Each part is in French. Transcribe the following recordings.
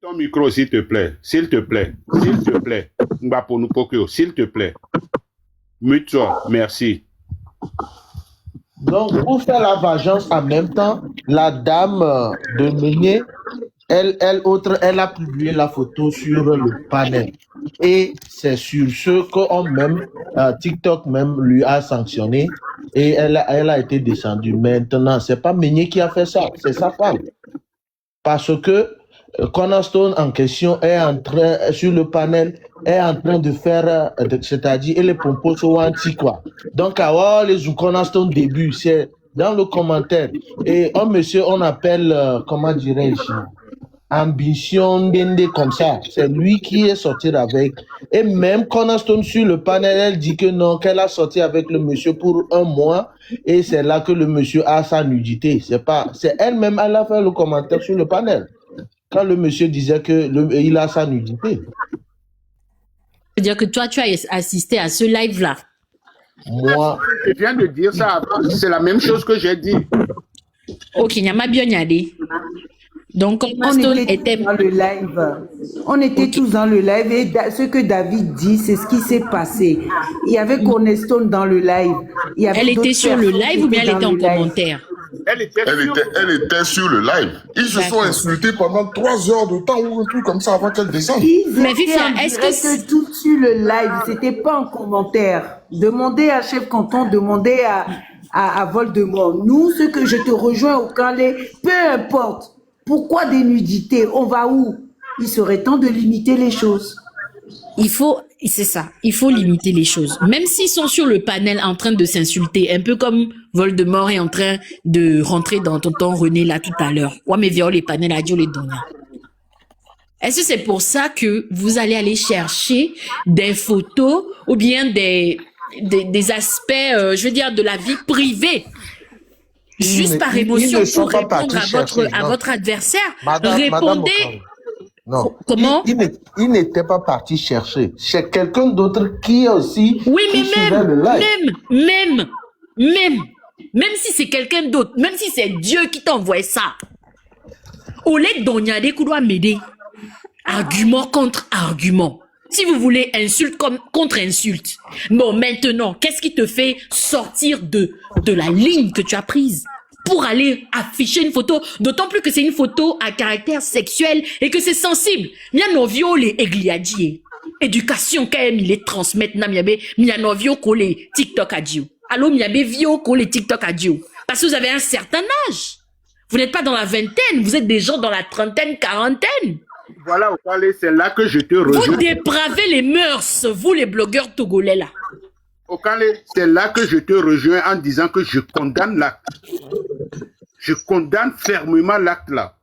ton micro, s'il te plaît. S'il te plaît. S'il te plaît. Mbaponupokyo, s'il te plaît. Mute-toi. Merci. Donc, pour faire la vengeance en même temps, la dame de Meunier, elle a publié la photo sur le panel. Et c'est sur ce qu'on même, TikTok même lui a sanctionné et elle a été descendue. Maintenant, c'est pas Meunier qui a fait ça, c'est sa femme. Parce que Cornerstone en question est en train, sur le panel, est en train de faire, c'est-à-dire, et les propos sont anti quoi. Donc, les Cornerstone début, c'est dans le commentaire. Et un monsieur, on appelle, comment dirais-je, Ambition Dende comme ça. C'est lui qui est sorti avec. Et même Cornerstone sur le panel, elle dit que non, qu'elle a sorti avec le monsieur pour 1 mois. Et c'est là que le monsieur a sa nudité. C'est elle-même, elle a fait le commentaire sur le panel. Quand le monsieur disait qu'il a sa nudité. C'est-à-dire que toi, tu as assisté à ce live-là. Moi. Je viens de dire ça avant. C'est la même chose que j'ai dit. Ok, Nyama Bionyade. Donc, on était dans le live. On était tous dans le live et ce que David dit, c'est ce qui s'est passé. Il y avait Cornerstone dans le live. Elle était sur le live ou bien elle était en commentaire? Elle était sur le live. Ils se sont insultés pendant 3 heures de temps ou un truc comme ça avant qu'elle descende. Mais Fifia, est-ce que tout sur le live, c'était pas en commentaire. Demandez à Chef Canton, demandez à Voldemort. Nous, ce que je te rejoins au Calais, peu importe. Pourquoi des nudités? On va où? Il serait temps de limiter les choses. C'est ça, il faut limiter les choses. Même s'ils sont sur le panel en train de s'insulter, un peu comme Voldemort est en train de rentrer dans tonton René là tout à l'heure. Ouais, mais viol les panels à Dieu les donia. Est-ce que c'est pour ça que vous allez aller chercher des photos ou bien des aspects, je veux dire, de la vie privée? Juste par émotion pour répondre à votre adversaire. Répondez. Non. Comment? Il n'était pas parti chercher. C'est quelqu'un d'autre qui aussi. Oui, mais même si c'est quelqu'un d'autre, même si c'est Dieu qui t'envoie ça, au lieu de donner doit m'aider. Argument contre argument. Si vous voulez insulte contre insulte. Bon, maintenant, qu'est-ce qui te fait sortir de la ligne que tu as prise pour aller afficher une photo, d'autant plus que c'est une photo à caractère sexuel et que c'est sensible. Mianovio les egliadie. Éducation quand même il les transmettre na miabe mianovio ko les TikTok adieu. Allô miabe vio ko les TikTok adieu. Parce que vous avez un certain âge. Vous n'êtes pas dans la vingtaine, vous êtes des gens dans la trentaine, quarantaine. Voilà, c'est là que je te rejoins. Vous dépravez les mœurs, vous les blogueurs togolais là. Okale, c'est là que je te rejoins en disant que je condamne l'acte. Je condamne fermement l'acte là.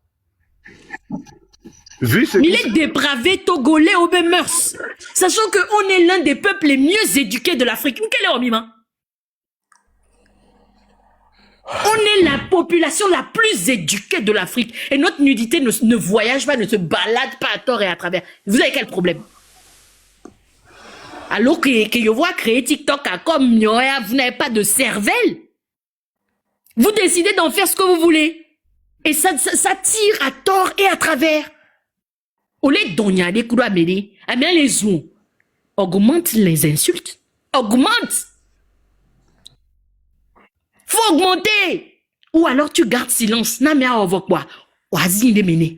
Il est dépravé togolais aux mœurs. Sachant qu'on est l'un des peuples les mieux éduqués de l'Afrique. Quel est Omima? On est la population la plus éduquée de l'Afrique. Et notre nudité ne voyage pas, ne se balade pas à tort et à travers. Vous avez quel problème? Alors que je vois créer TikTok comme vous n'avez pas de cervelle. Vous décidez d'en faire ce que vous voulez. Et ça tire à tort et à travers. Au lieu de des coups à mêler, eh bien les zooms augmentent les insultes. Augmente. Faut augmenter. Ou alors tu gardes silence. Na mais à quoi? Oasi de mener.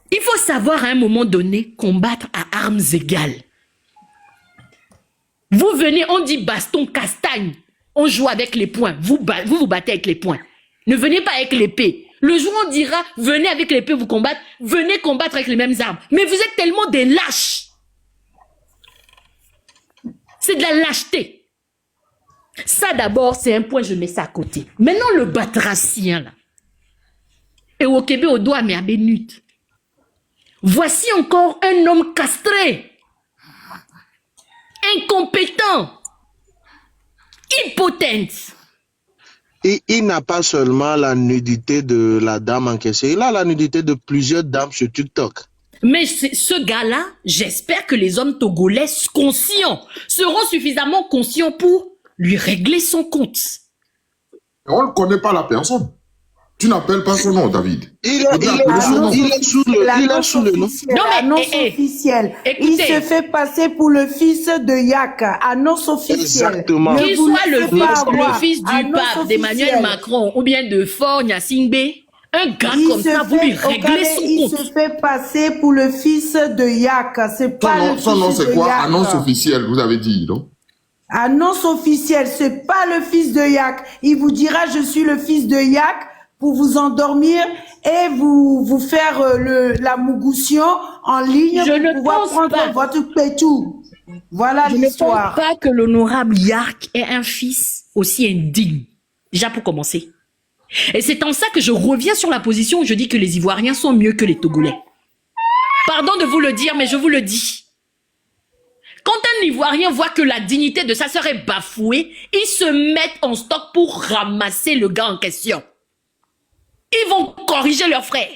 Il faut savoir à un moment donné combattre à armes égales. Vous venez, on dit baston, castagne. On joue avec les poings. Vous battez avec les poings. Ne venez pas avec l'épée. Le jour où on dira, venez avec l'épée vous combattre, venez combattre avec les mêmes armes. Mais vous êtes tellement des lâches. C'est de la lâcheté. Ça d'abord, c'est un point, je mets ça à côté. Maintenant, le batracien, là. Et au Québec, au doigt, mais à bénut. Voici encore un homme castré, incompétent, impotente. Et il n'a pas seulement la nudité de la dame encaissée, il a la nudité de plusieurs dames sur TikTok. Mais ce gars-là, j'espère que les hommes togolais conscients seront suffisamment conscients pour lui régler son compte. On ne connaît pas la personne. Tu n'appelles pas son nom, David. Il est sous le nom. Non, mais, Annonce eh, officielle. Il écoutez. se fait passer pour le fils de Yak. Annonce officielle. Exactement. Ne Qu'il vous soit le laissez pas fils, avoir. du Annonce pape d'Emmanuel officielle. Macron ou bien de Faure Gnassingbé, un gars Il comme se ça, vous lui fait, réglez Okale, son il se compte. fait passer pour le fils de Yak. C'est pas le Son nom, fils de c'est quoi? Yak. Annonce officielle, vous avez dit, non? Annonce officielle, c'est pas le fils de Yak. Il vous dira je suis le fils de Yak pour vous endormir et vous faire la mougoution en ligne Je pour ne pouvoir pense prendre pas. votre pétou. Voilà Je ne pense l'histoire. pas que l'honorable Yark ait un fils aussi indigne. Déjà pour commencer. Et c'est en ça que je reviens sur la position où je dis que les Ivoiriens sont mieux que les Togolais. Pardon de vous le dire, mais je vous le dis. Quand un Ivoirien voit que la dignité de sa sœur est bafouée, ils se mettent en stock pour ramasser le gars en question. Ils vont corriger leur frère.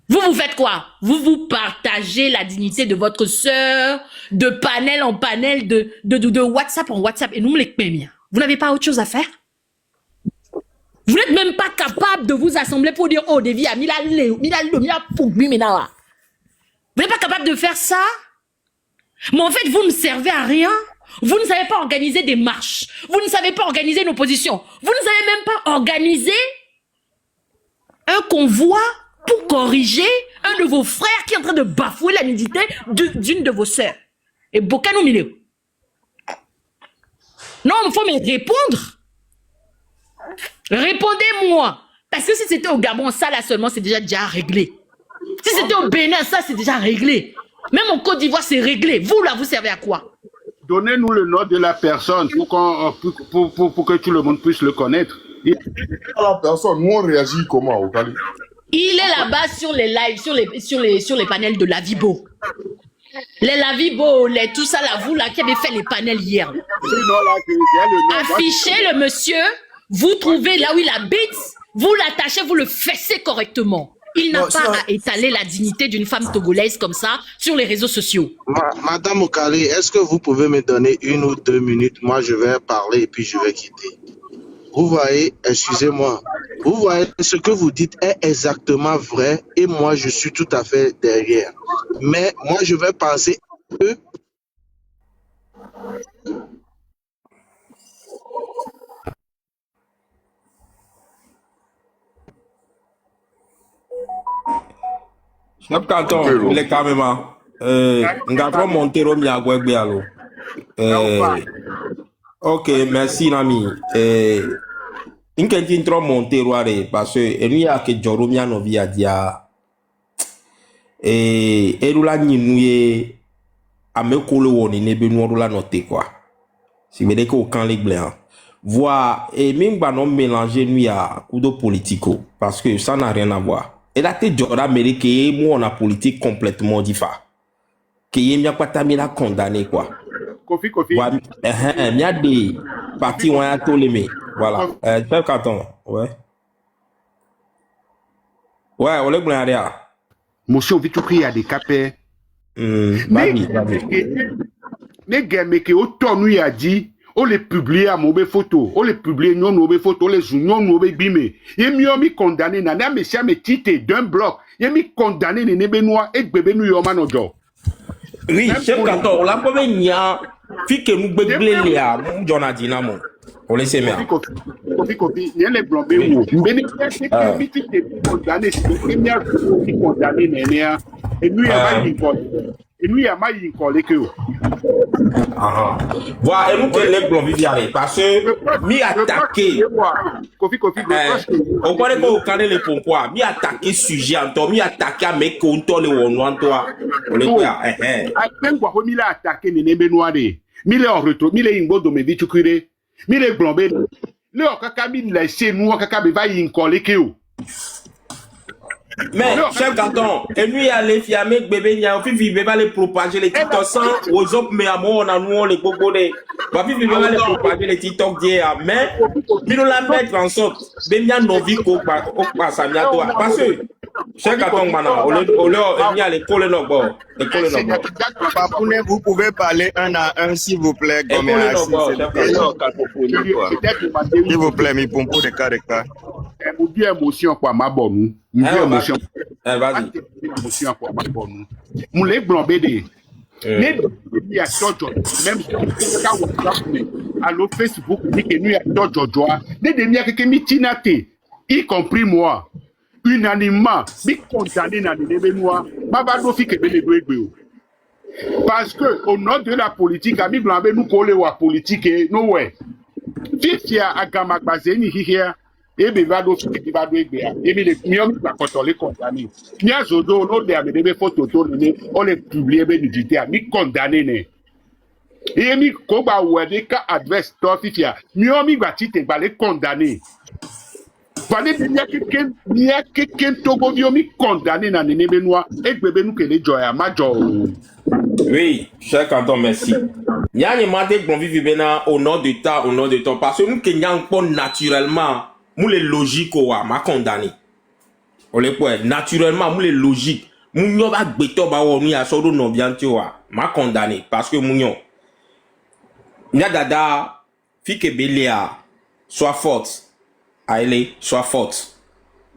Vous faites quoi? Vous partagez la dignité de votre sœur, de panel en panel, de WhatsApp en WhatsApp. Et nous, les Kmémiens, vous n'avez pas autre chose à faire? Vous n'êtes même pas capable de vous assembler pour dire, oh, Devi, vous n'êtes pas capable de faire ça? Mais en fait, vous ne servez à rien. Vous ne savez pas organiser des marches. Vous ne savez pas organiser une opposition. Vous ne savez même pas organiser un convoi pour corriger un de vos frères qui est en train de bafouer la nudité d'une de vos sœurs. Et Bokano Mileo. Non, il faut me répondre. Répondez-moi. Parce que si c'était au Gabon, ça là seulement, c'est déjà réglé. Si c'était au Bénin, ça c'est déjà réglé. Même en Côte d'Ivoire, c'est réglé. Vous là, vous servez à quoi? Donnez-nous le nom de la personne pour que tout le monde puisse le connaître. La personne, nous on réagit comment, Okale? Il est là-bas sur les lives, sur les panels de Lavibo. Les Lavibo, tout ça là, vous là qui avez fait les panels hier. Affichez le monsieur, vous trouvez là où il habite, vous l'attachez, vous le fessez correctement. Il n'a pas à étaler la dignité d'une femme togolaise comme ça sur les réseaux sociaux. Madame Okale, est-ce que vous pouvez me donner 1 ou 2 minutes? Moi, je vais parler et puis je vais quitter. Vous voyez, excusez-moi, vous voyez, ce que vous dites est exactement vrai et moi, je suis tout à fait derrière. Mais moi, je vais penser que... Chef Canton, les caméras. Ngatro Montero Miagwegbe alo. Ok, merci Nami. Inkentin tro Montero are parce que enu ya ke joro mi anovi adia. Erula nyinuye amekole woni nebe nuorula note quoi. Si me deke aucun les blancs. Voir et même pas non mélanger nous à coup de politico parce que ça n'a rien à voir. Et là t'es jora américain moi on a politique complètement différente. Que y a pas tamila condamné quoi. Kofi. Il y a des partis où on a tolémé. Voilà. Chef Canton, ouais. Ouais, on est bon à Monsieur Vitukri a des capés. Mais mais que autant nous a dit, on les publie à mauvais photo, on les publie non mauvais photo, on les unions mauvais bimé. Il mieux mis condamné nana monsieur me tité d'un bloc. Il mis condamné les nebenois et bébé nous yoman ojo. Oui, chef Canton, la première nia, fi que nous béglé léa, nous j'en a dit na mon. On laisse faire. Kofi, il y a les blancs béou. Mais c'est que vite condamné, c'est le premier qui condamné nénéa. Et nous il y a pas eu collé que. Voilà, et nous que les blancs vivent parce que mi attaqué. Kofi. On connaît pas au canet les pourquoi. Mi attaqué sujet en toi, mi attaqué mec on toi le on en toi. On les quoi même quoi mi l'a attaqué néné benoît de. Mi l'a en retour, mi l'a ingo do me vitukure. Mi l'a blambé. Le okaka mi l'a chez nous okaka be va y collé que. Mais, chef Canton, et lui, aller fiamer bébé, il y a un fils, il va les propager les TikTok sans, aux autres, mais à moi, on a nous, les bobonais. Ma fille, il va les propager les TikTok d'hier, mais, il nous la mettre en sorte, ben, il y a nos vies qu'on passe à bientôt. Parce que, chef Canton, maintenant, on y a les collègues dans le bord. Les collègues dans le bord. Papounet, vous pouvez parler 1 à 1, s'il vous plaît, comme S'il S'il vous plaît, mi pompo de cas. Mon Dieu, émotion quoi ma bonne. Mon Dieu, émotion. Vas-y. Émotion quoi ma bonne. Mon les blancs BD. Mais il y a Jojo, même quand WhatsApp, allo Facebook, dit que nous y a Jojo. Des demi que mi tinate, y compris moi, unanimement, mi condamné dans les événements, babado fi que bele doegbe. Parce que au nom de la politique, ami blanc nous coller wa politique, no way. Fifia agama bazeni hier. Et bien, va d'autres qui va doegbe. Et bien, les miens va contrôler condamné. Mia zodo, no de amener des photos, on les publie, ben nudité, mi condamné. Et mi koba wede ka adverse to fifia. Mieux mi va tite va les condamner. Valé de nia quelqu'un togo vio mi condamné na nene benoa et bébé nous que les joya major. Oui, cher Canton, merci. Il y a un mandat qu'on vit au nord de temps, parce que nous, Kenyans, naturellement, nous les logiques, ma condamné. On les points, naturellement, nous les logiques, nous n'y a beto ba on y a solo non bien tu vois, ma condamné, parce que nous n'y a dada, fi que belia, soit forte, allez, soit forte.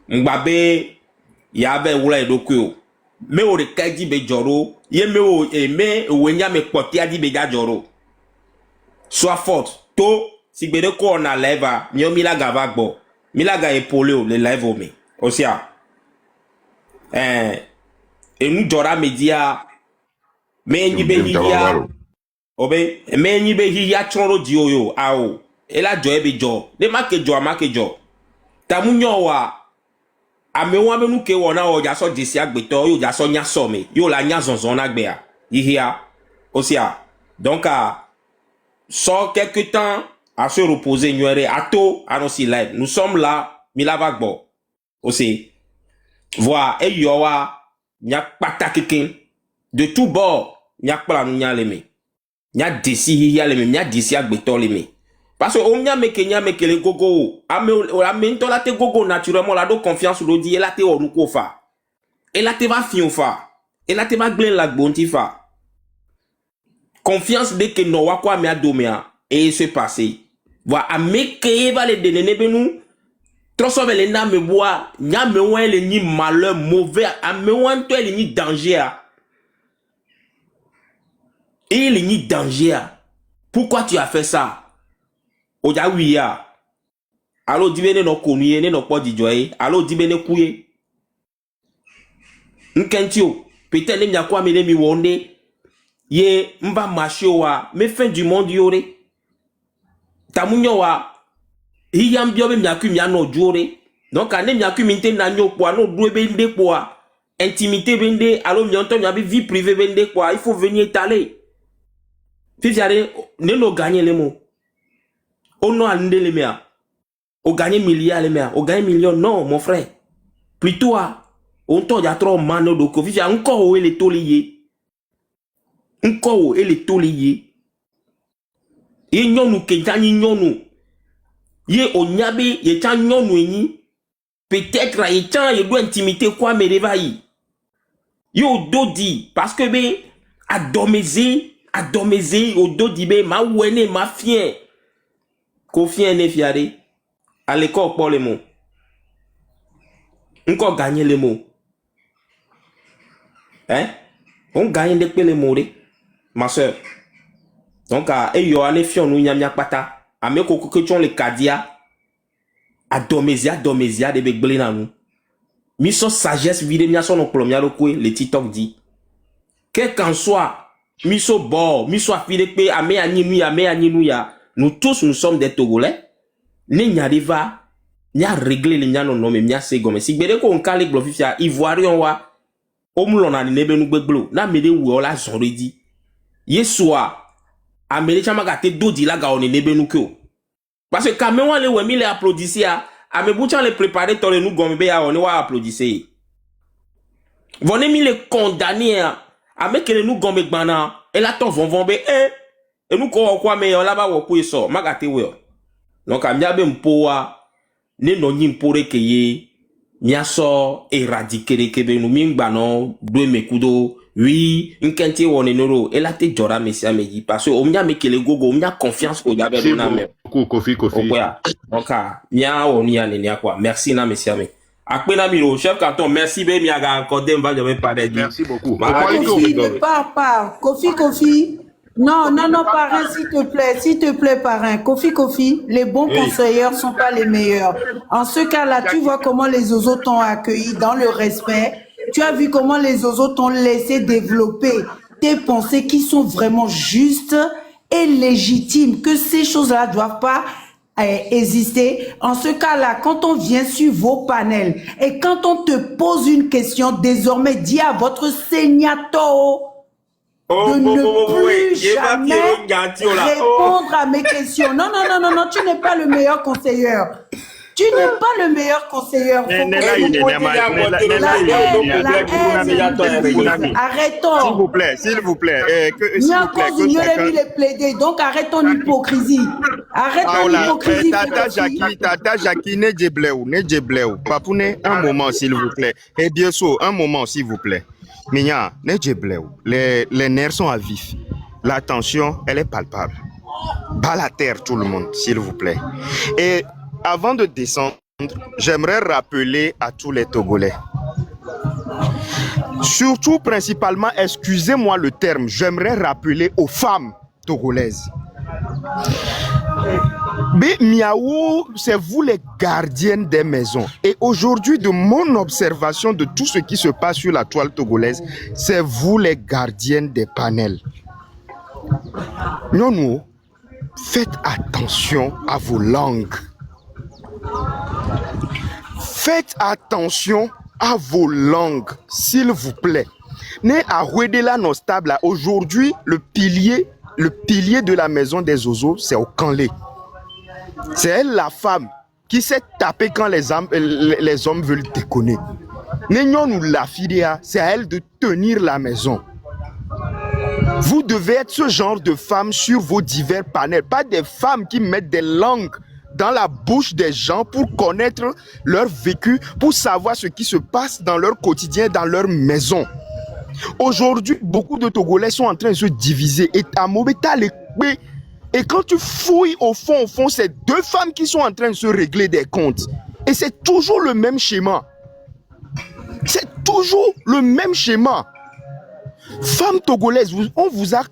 Mbabe, y avait oula et dokyo. Mais au rekadi be joro, ye me o eme wenya me potia di be joro. Sois forte. To si bede ko na leva, mi o milaga vagbo. Milaga epole o le live o me. Osia. E nu jora media me nyi be hiya. Obe, me nyi be hiya chonro di oyo ao. E la jo e be jo. De make jo. Tamunyo wa ame wa be nu ke wona o ja so disi agbeto yo ja so nya so me yo la nya zonzon na gbe a ihia osia donc so quelque temps à se reposer nyere ato anosi live nous sommes là milava gbo aussi voir e yo wa nya pata kikin de tout bord nya kpla nu nya leme nya disi hia leme nya disi agbeto leme. Parce que on a mis les gogo, ame to la te gogo naturellement la do confiance lo di, et la te onuko fa, et la te va fion fa, et la te va glen la bonti fa. Confiance de que no wa kwa me adomea et se passer. Voilà ame ke va le denene benu, trosobe le na me bois, nya me wan le ni malheur mauvais, ame wan to le ni danger. Et le ni danger. Pourquoi tu as fait ça? Oja wiya alo dibene no konuye ne no podi joye alo dibene kuye nkentio peut-être ne kwa me mi wonde ye mba machio wa me fin du monde yore tamunyo wa hiyam biobe miaku mi ano jore donc ane miaku mi nte na nyopo ano duebe nde kwa intimité bende alo mi onto mi abi vie privée bende kwa il faut venir étaler fifiare ne no gagner les mots. On a les mea. On gagne milliards les mea. On gagne millions. Non, mon frère. Plutôt, on t'en y a trop mano de Covid. Encore où est les toliers. Encore où est les toliers. Et nous kentani nous. Ye onyabe ye tan nous ni. Peut-être ye tan ye doit intimité quoi me réveiller. Yo dodi parce que be adomeze au dodi be ma wene ma fien. Confien ne fiare à l'école pour les mots. Encore gagner les mots. Hein? On gagne les mots, ma soeur. Donc, et yo ane fion nou nyam nyak pata. Ame koko kechon le kadia. Adomezia de begbele nan nou. Mi son sagesse vide mi a son oplomia lo kwe le TikTok dit. Quel qu'en soit, mi so bo, mi so afide pe ame aninu ya. Nous tous, nous sommes des Togolais. Ne n'y arrive pas. N'y a réglé les n'y non mais n'y a segome. Si bede ko on kale glofifia ivoirion wa. Omulon na nebe nou gbeglo. Na mede ou la zoredi. Yeswa. Amele chama gate dodi la ga on nebe nou kyo. Parce que quand même le wemi le applaudissia. Ame bouchan le préparer tole nou gombe ya on wa applaudisser. Vone mi le condamner. Ame kele nou gombe gbana. Et la ton von be et nous quoi mais on là-bas ou pour ça magate we donc a miabe mpoa ne no nyi mpore keye mia so éradiquer de kebe nous mingba non do mekudo oui nkenti woni noro et la te jora mesia meji parce que o mia me kele gogo o mia confiance ko jabe na me Kofi. Ok, mia oni ya quoi. Merci na monsieur ami. Akpena miro chef canton, merci be miaga accordé m'a jamais parler. Merci beaucoup. Kofi, ne pars pas. Kofi. Non, parrain, s'il te plaît, parrain. Kofi, les bons conseillers sont pas les meilleurs. En ce cas-là, tu vois comment les Ozo t'ont accueilli dans le respect. Tu as vu comment les Ozo t'ont laissé développer tes pensées qui sont vraiment justes et légitimes, que ces choses-là doivent pas exister. En ce cas-là, quand on vient sur vos panels et quand on te pose une question, désormais, dis à votre Seignato de ne plus jamais répondre à mes questions. Non, tu n'es pas le meilleur conseiller. Tu n'es pas le meilleur conseiller. Arrêtons. S'il vous plaît. Donc arrête ton hypocrisie. Arrête ton hypocrisie. Tata Jackie, ne djebleou. Papoune, un moment, s'il vous plaît. Et bien sûr, un moment, s'il vous plaît. Minya, ne djebleou. Les nerfs sont à vif. La tension, elle est palpable. Bas la terre, tout le monde, s'il vous plaît. Et avant de descendre, j'aimerais rappeler à tous les Togolais, surtout principalement, excusez-moi le terme, j'aimerais rappeler aux femmes togolaises. Mais Miaou, c'est vous les gardiennes des maisons. Et aujourd'hui, de mon observation de tout ce qui se passe sur la toile togolaise, c'est vous les gardiennes des panels. Non, faites attention à vos langues. Faites attention à vos langues, s'il vous plaît. Né à Ouedela Nostable, aujourd'hui, le pilier de la maison des Ozo, c'est au Kanlé. C'est elle, la femme, qui s'est tapée quand les hommes veulent déconner. Nous la fille, c'est à elle de tenir la maison. Vous devez être ce genre de femme sur vos divers panels, pas des femmes qui mettent des langues dans la bouche des gens pour connaître leur vécu, pour savoir ce qui se passe dans leur quotidien, dans leur maison. Aujourd'hui, beaucoup de Togolais sont en train de se diviser. Et à Mobeta, et quand tu fouilles au fond, c'est deux femmes qui sont en train de se régler des comptes. Et c'est toujours le même schéma. C'est toujours le même schéma. Femmes togolaises, on vous a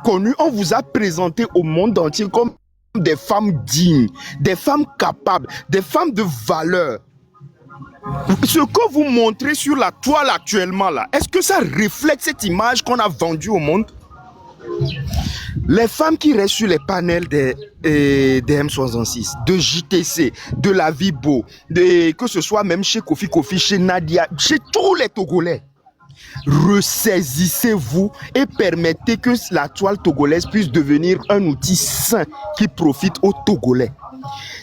connues, on vous a présenté au monde entier comme des femmes dignes, des femmes capables, des femmes de valeur. Ce que vous montrez sur la toile actuellement là, est-ce que ça reflète cette image qu'on a vendue au monde? Les femmes qui restent sur les panels des M66, de JTC, de La Vie Beau, que ce soit même chez Kofi, chez Nadia, chez tous les Togolais, ressaisissez-vous et permettez que la toile togolaise puisse devenir un outil sain qui profite aux Togolais.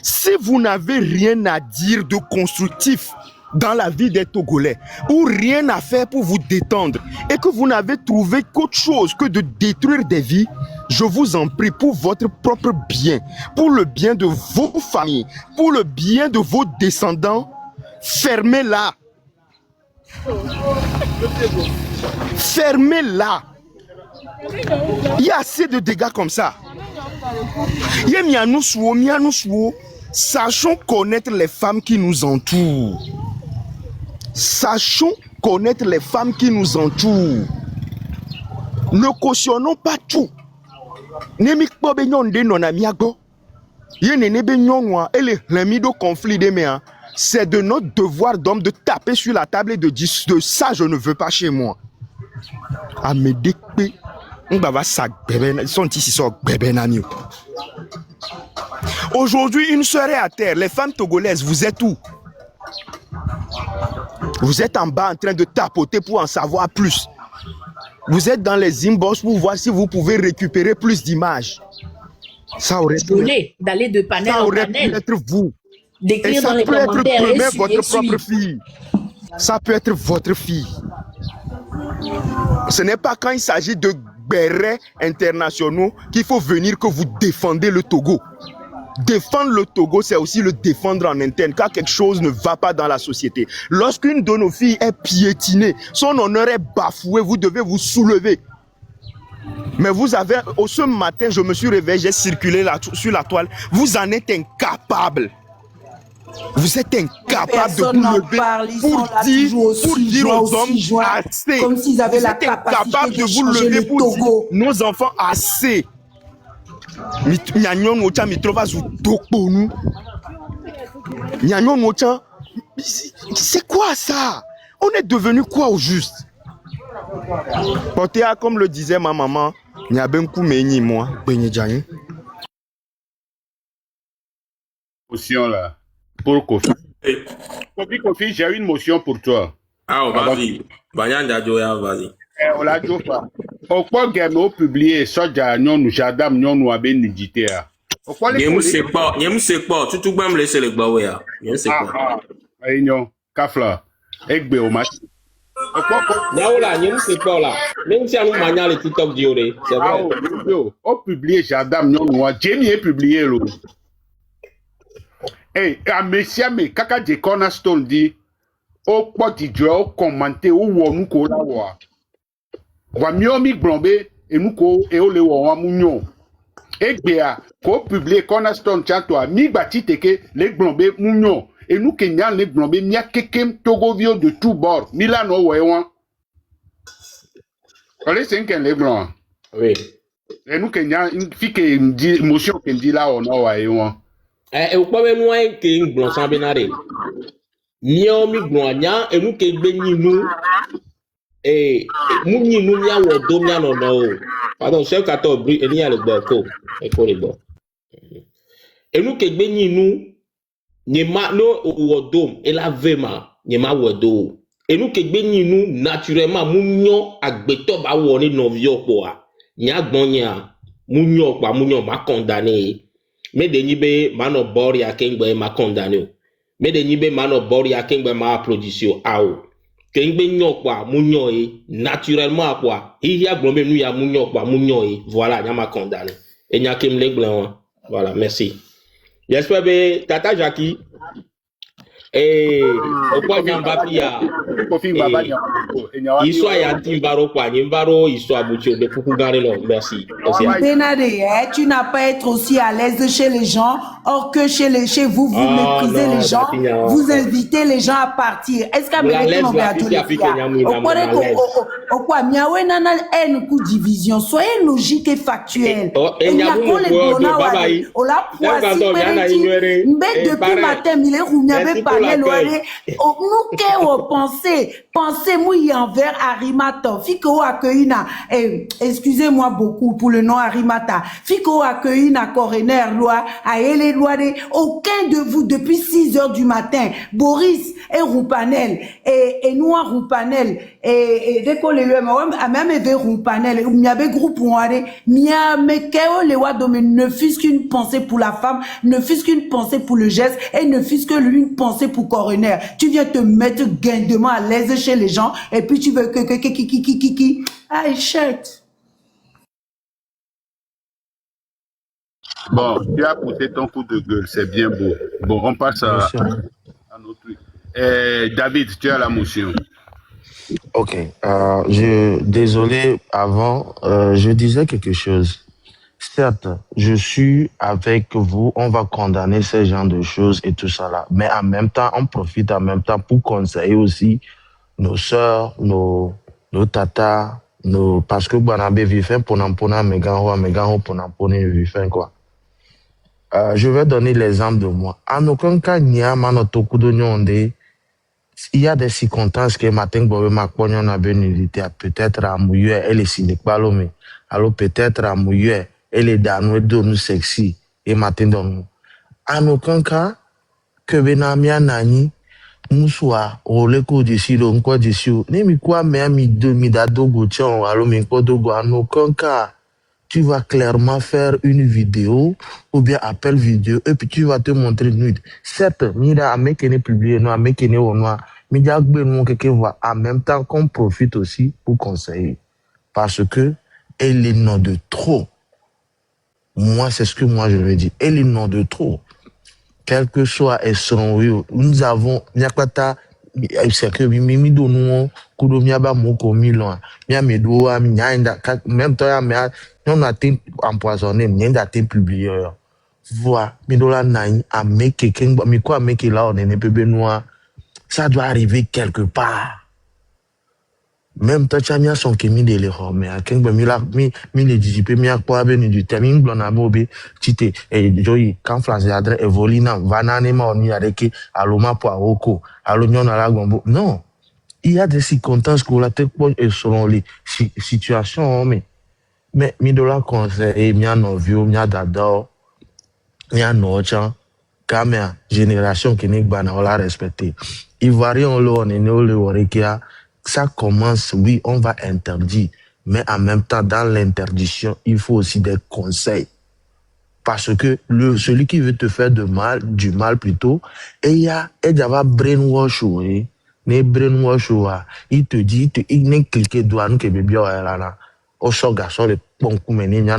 Si vous n'avez rien à dire de constructif dans la vie des Togolais, ou rien à faire pour vous détendre, et que vous n'avez trouvé qu'autre chose que de détruire des vies, je vous en prie, pour votre propre bien, pour le bien de vos familles, pour le bien de vos descendants, fermez-la. Fermez-la. Il y a assez de dégâts comme ça. Sachons connaître les femmes qui nous entourent. Sachons connaître les femmes qui nous entourent. Ne cautionnons pas tout. C'est de notre devoir d'homme de taper sur la table et de dire de ça je ne veux pas chez moi. Aujourd'hui, une sœur est à terre. Les femmes togolaises, vous êtes où? Vous êtes en bas en train de tapoter pour en savoir plus. Vous êtes dans les inbox pour voir si vous pouvez récupérer plus d'images. Ça aurait pu d'aller de panel en panel. Être vous. D'écrire dans ça les peut être commentaires même votre propre fille. Ça peut être votre fille. Ce n'est pas quand il s'agit de bérets internationaux qu'il faut venir que vous défendez le Togo. Défendre le Togo, c'est aussi le défendre en interne, car quelque chose ne va pas dans la société. Lorsqu'une de nos filles est piétinée, son honneur est bafoué, vous devez vous soulever. Mais vous avez, ce matin, je me suis réveillé, j'ai circulé sur la toile. Vous en êtes incapable. Vous êtes incapable de vous lever pour dire aux hommes assez. Comme s'ils avaient la capacité de vous lever pour dire nos enfants assez. C'est quoi ça? On est devenu quoi au juste? Portéa, comme le disait ma maman, Motion là. Pour Kofi. Kofi, j'ai une motion pour toi. Ah, vas-y. Vas-y. On l'a dit pas. Au point game au publié, soja nyonu jadam nyonu abe nidité. Au point les sais pas. Tu peux me laisser le baoué. Je sais pas. Réunion, Kafla, Egbe au match. Là, je ne sais pas là. Même si on m'a les TikTok dioré, c'est vrai. Au publié jadam nyonu a Jamie est publié là. Hey, à Messiame, Kaka de Cornerstone dit, au pot d'idée, au commenter, au wonu ko la wa. Wa miomi blombe, et nous ko, et au le wa mounyon. Et bien, ko publier Cornerstone chantoa, mi bati teke, les blombe mounyon. Et nous kenyan les blombe, mia kekem togovio de tout bord. Milano wewan. Allez, c'est un les blancs. Oui. Et nous kenyan, une fille qui me dit, motion qui me dit là, on a wewan. Et vous pouvez nous dire que nous blanc sans bénaré. Nous mi blanc nya et nous que béni nous et nous ni nous nya ou domia non non. Pardon, chef 14 bri et ni a le boko et ko le bon. Et nous que béni nous ni ma no ou dom et la vema ni ma ou do. Et nous que béni nous naturellement mounyon agbeto ba woni non vio quoi. Nya gbon nya mounyon pa mounyon ma condamné. Mais de nibe mano bori a kengbe ma condamné. Mais de nibe mano bori a kengbe ma applaudissio ao. Kengbe nyokwa munyo e naturellement quoi. Il y a glombe nous ya munyo kwa munyo e voilà nya ma condamné. Et nya kem le blanc. Voilà, merci. J'espère que tata Jackie et au point nyambapia il soit ya timbaro kwa nyambaro il soit boucho de kukugare non merci. Benadé, tu n'as pas à être aussi à l'aise chez les gens, or que chez vous, vous méprisez les gens, vous invitez les gens à partir. Est-ce qu'à Bénédé, on va tout le faire? Au quoi, miaoué nana haine coup division, soyez logique et factuel. Et il y a quoi les bonheurs, on l'a poissé, mais depuis matin, il est roux, il avait parlé, nous qu'est pensez moi envers Arimata, Fiko accueillina, excusez-moi beaucoup pour le nom Arimata, Fiko accueillina coroner loi, à les lois de aucun de vous depuis 6 heures du matin, Boris et Roupanel, et nous à Roupanel, et dès qu'on les même éveillé Roupanel, il y avait groupe où on allait, mais les lois ne fût qu'une pensée pour la femme, ne fût qu'une pensée pour le geste, et ne fût que une pensée pour coroner. Tu viens te mettre guindement à l'aise chez les gens, et puis tu veux que ah, shit. Bon, tu as poussé ton coup de gueule, c'est bien beau. Bon, on passe à notre truc. David, tu as la motion. Ok. Désolé, avant, je disais quelque chose. Certes, je suis avec vous, on va condamner ce genre de choses et tout ça là. Mais en même temps, on profite en même temps pour conseiller aussi nos sœurs, nos tatas, parce que Banabé vivent pour n'empona Meganho pour n'empona vivent quoi. Je vais donner l'exemple de moi. En aucun cas, il y a des circonstances que matin on a peut-être à mouiller, elle est cynique, alors peut-être à mouiller, elle est dans nous sexy et matin dans nous. En aucun cas, que Benamia Nani, Moussoua, Oleko d'ici, l'on quoi d'ici, n'est quoi, mais mi dado goutian, alors mi dogo, en aucun cas. Tu vas clairement faire une vidéo ou bien appel vidéo et puis tu vas te montrer nude. Certes, mira, mec n'est publié, non, mec n'est au noir, mais il y a quelqu'un voit en même temps qu'on profite aussi pour conseiller. Parce que elle est non de trop. Moi, c'est ce que moi je veux dire. Elle est non de trop. Quel que soit son nous avons, c'est que mi do no kudo mi aba moko Milan mi amedo a mi nyanda même temps mi non a été empoisonné mi nyanda été publié voilà mi do la nai a make king mi quoi make là on est peu benoît ça doit arriver quelque part. Même toi, tu as mis son kémi de l'erreur, mais à quel moment mi le digipe, mi a quoi ben du termine blanc à bobe, tite, et joyi, quand France adre evolina, vanane ma on y a que aloma poiroko, alognon à la gombo. Non. Il y a des circonstances que la tête et selon les situations, mais mi de la conseil, mi a novio, mi a dada, mi a nocha, caméra, génération qui n'est pas on l'a respecté. Ivoirien, on est né au Léorekia. Ça commence, oui, on va interdire, mais en même temps, dans l'interdiction, il faut aussi des conseils. Parce que celui qui veut te faire du mal plutôt, et il y a brainwash, oui. Ne brainwash, il te dit, il n'est cliqué doigt, nous, que bébé, là, au so garçon, le bon coup, mais il y a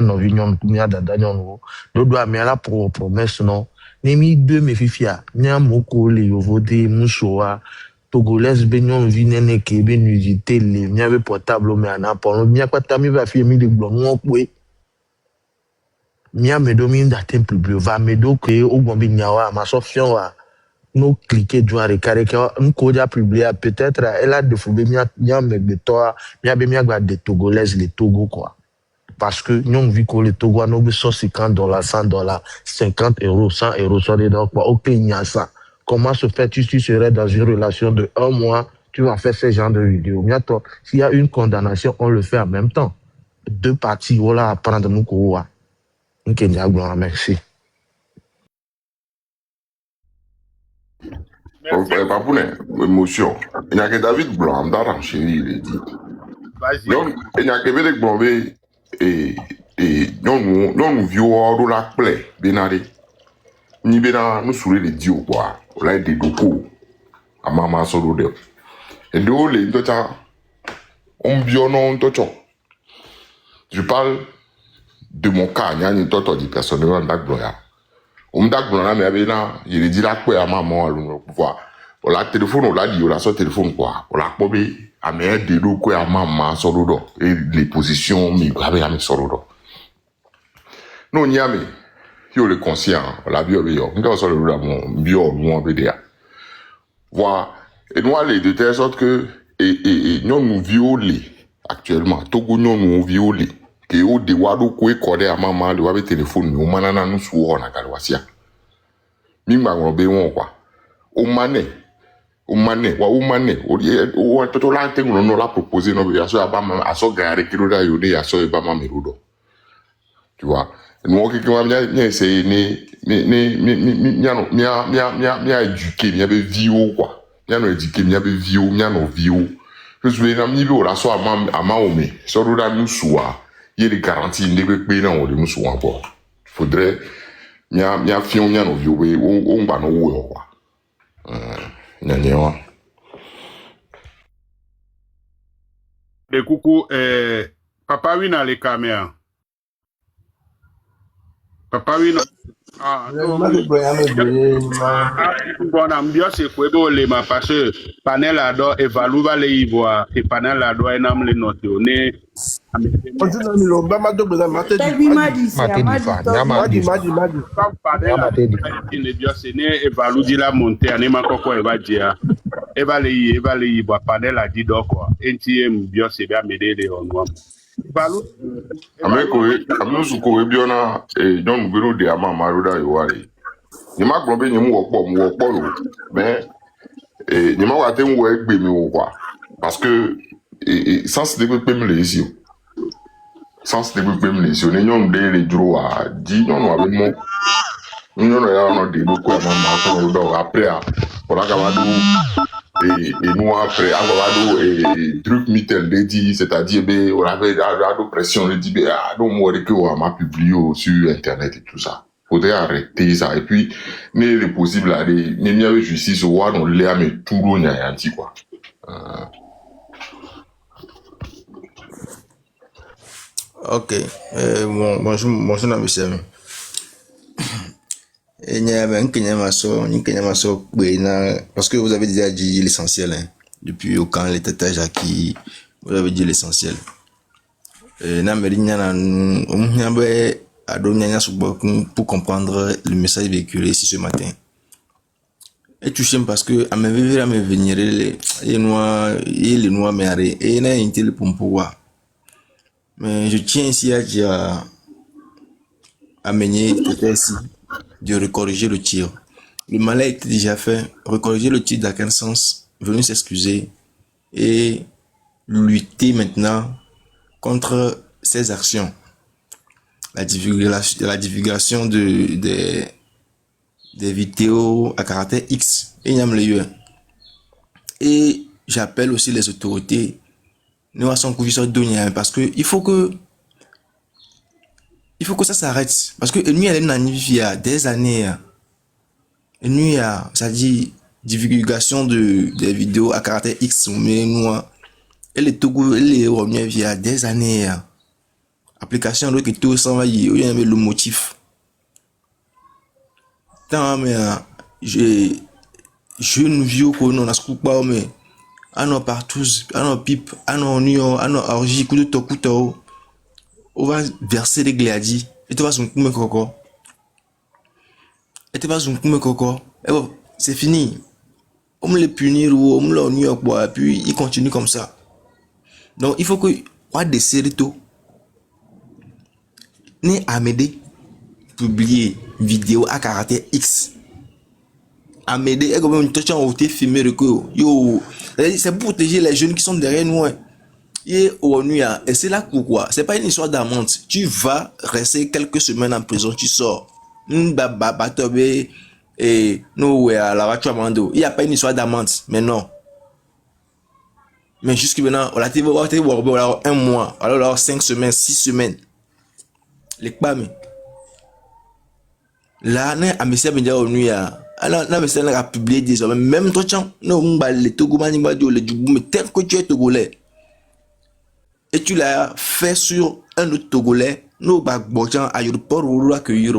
novi, il y a dada, le doigt, mais là, pour promesse, non. Nemi deux, mes fifia, il y a moko, les votés, moussoa, Togolais benyon vinene ke ben nudité le mi ave portable mais ana pour mi akwata mi va fi mi de gbo won pe mi a me do mi ndatin public va me do ke o gbon bi nyawa ma so fion wa no cliquer doit recarrer que nko ja publier peut-être elle a de foube mi a me de toi mi a be mi agba de Togolais les Togo quoi parce que nous vu que les Togo no be $50 $100 €50 €100 ça dedans quoi OK il y a ça. Comment se fait-il si tu serais dans une relation de 1 mois, tu vas faire ce genre de vidéo. S'il y a une condamnation, on le fait en même temps. 2 parties, voilà, à prendre nous quoi. Merci. Papounet, émotion. Il n'y a que David Blanc, dans chéri, il dit. Vas-y. Il n'y a que David Blanc, et nous vivons la plaie, Benari. Ni bena nous souris les dios quoi. Là des doko. À maman solo de. Et de haut les tocha. On bionon tocho. Je parle de mon cas, il y a une toto dit personnellement d'agloya. On d'agloya mais abena, il dit la quoi à maman alors pouvoir. Pour la téléphone on l'a dit, on la sur téléphone quoi. Pour la pobe à me de do quoi à maman solo do et les positions mi grave à me solo do. Non y a mais yo le conscient, la bio bio. Nous avons le mon bio mon BDA. Voilà. Et nous aller de telle sorte que et nous violer actuellement. Togo nous violer. Que au de wado ko codé à maman de wabe téléphone nous manana nous sou on a galwasia. Mi ma ngombe won quoi. O mané wa o mané o toto la te no la proposer no ya so abama aso gare kilo da yode ya so ba ma merudo. Tu vois. Nous qui m'a essayé m'a éduqué m'a vie quoi m'a éduqué m'a vie m'a no vie je suis venu niveau là soit à maomé sur là nous soit il y a des garanties ne peut pas non de nous soit encore faudrait m'a fion m'a no vie on va no quoi nya De coucou papa oui dans les caméras. Papa oui non. Ah, non. Bon, ambiance c'est quoi bon les ma parce que panel là do évalue va les voir et panel là do enam les notes né. Évalue dit la montée à nema koko e va dire. Évalue bois panel a dit donc quoi. NTM bien c'est bien m'aider les on. Amé suko ebiona don biro de ama maruda iwari. Ni ma gbon ni mu wo lo. Mais ni ma wa te mu egbe mi wo kwa. Parce que sans de pe mi le ici. Sans de pe mi le ici, ni nyon de le dro a di nyon wa be mo. Nyon ya no de lo ko ma ko do après pour la gabadou et nous après avoir truc mitel de dit c'est-à-dire on avait de pression de dit donc moi que on m'a publié sur internet et tout ça faudrait arrêter ça et puis n'est le possible aller n'est mieux justice ou on l'a mais tout le monde anti quoi Ok bonjour monsieur. Parce que vous avez déjà dit l'essentiel. Hein. Depuis au camp, les Tata Jackie, vous avez dit l'essentiel. Pour comprendre le message véhiculé ici ce matin. Et tu sais parce que à me venir les noirs mais arrêt et n'a été le pompoua. Mais je tiens ici à dire à Meunier ici de recorriger le tir. Le mal a été déjà fait. Recorriger le tir dans quel sens? Venir s'excuser et lutter maintenant contre ces actions. La divulgation des vidéos à caractère X et j'appelle aussi les autorités nous à son parce que il faut que ça s'arrête parce que nous elle est il y a des années et nous il y a ça dit divulgation des vidéos à caractère X mais nous et les Togo les revenus il y a des années application là que tout ça va il y a le motif tant mais jeune vieux qu'on a scoop pas mais à nos partout à nos pipe à nos union à nos orgie coup de tokuto on va verser les gladies et tu vas son coup coco et bon c'est fini on me les punir ou on me le New York bois puis il continue comme ça donc il faut que on des séries tôt ni à m'aider publier vidéo à caractère X à m'aider et comme une touche en hauteur filmé le yo c'est pour protéger les jeunes qui sont derrière nous et c'est là pourquoi c'est pas une histoire d'amende tu vas rester quelques semaines en prison tu sors et nous à la voiture amende il y a pas une histoire d'amende mais non mais jusqu'à maintenant on a été voir un mois alors 5 semaines 6 semaines les pas là à monsieur ben déjà nuit alors là monsieur a publié désormais même toi non on va les Togo mani ba le Djougou mais tel que tu es togolais et tu l'as fait sur un autre togolais nous ba bochan à l'aéroport ou accueillir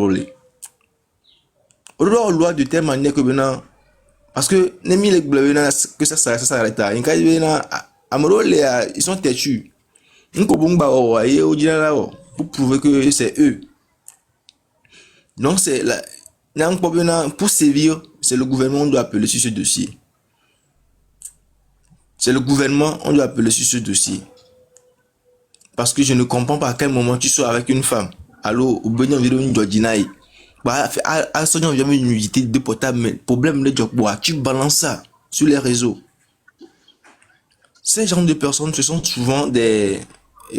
loi de telle manière que maintenant parce que nemi les que ça s'arrête il cas amoro ils sont têtus nko bomba et au général pour prouver que c'est eux. Donc c'est pour sévir, c'est le gouvernement qui doit appeler sur ce dossier. C'est le gouvernement on doit appeler sur ce dossier. Parce que je ne comprends pas à quel moment tu sors avec une femme. Alors, au besoin de une jordinaille. À ce moment, il y a une nudité de potable, mais problème de job, tu balances ça sur les réseaux. Ces genres de personnes, ce sont souvent des,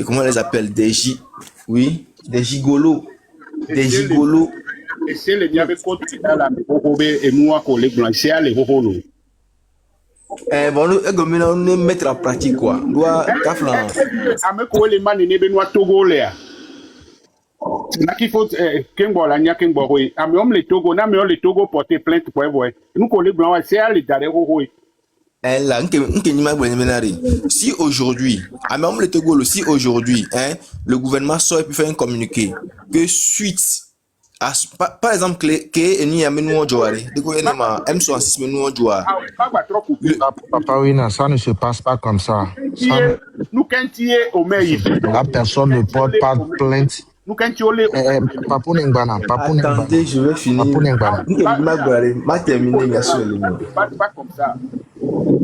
comment on les appelle, des gigolos. Des gigolos. Et c'est le diable côté dans la et nous à coller blanchir les holo. Bon, nous on mettre en pratique quoi. Doit kaflan. À me coller les man ne benoît Togo là. Na qu'il faut Kengbo la nya Kengbo oui. À me les Togo na me les Togo porter plainte pour voir. Nous coller blanc c'est à les derrière holo. Là, si aujourd'hui, même le Togo, si aujourd'hui, le gouvernement sort et puis fait un communiqué que suite à, par exemple, que nous avons nous joué, le gouvernement M66 nous joué. Papa Wina, ça ne se passe pas comme ça. Nous quand tu es au maire, la personne ne porte pas de plainte. Nous quand tu es Papou Nengbana, attendez, je vais finir. Ma terminé, bien sûr. Pas comme ça.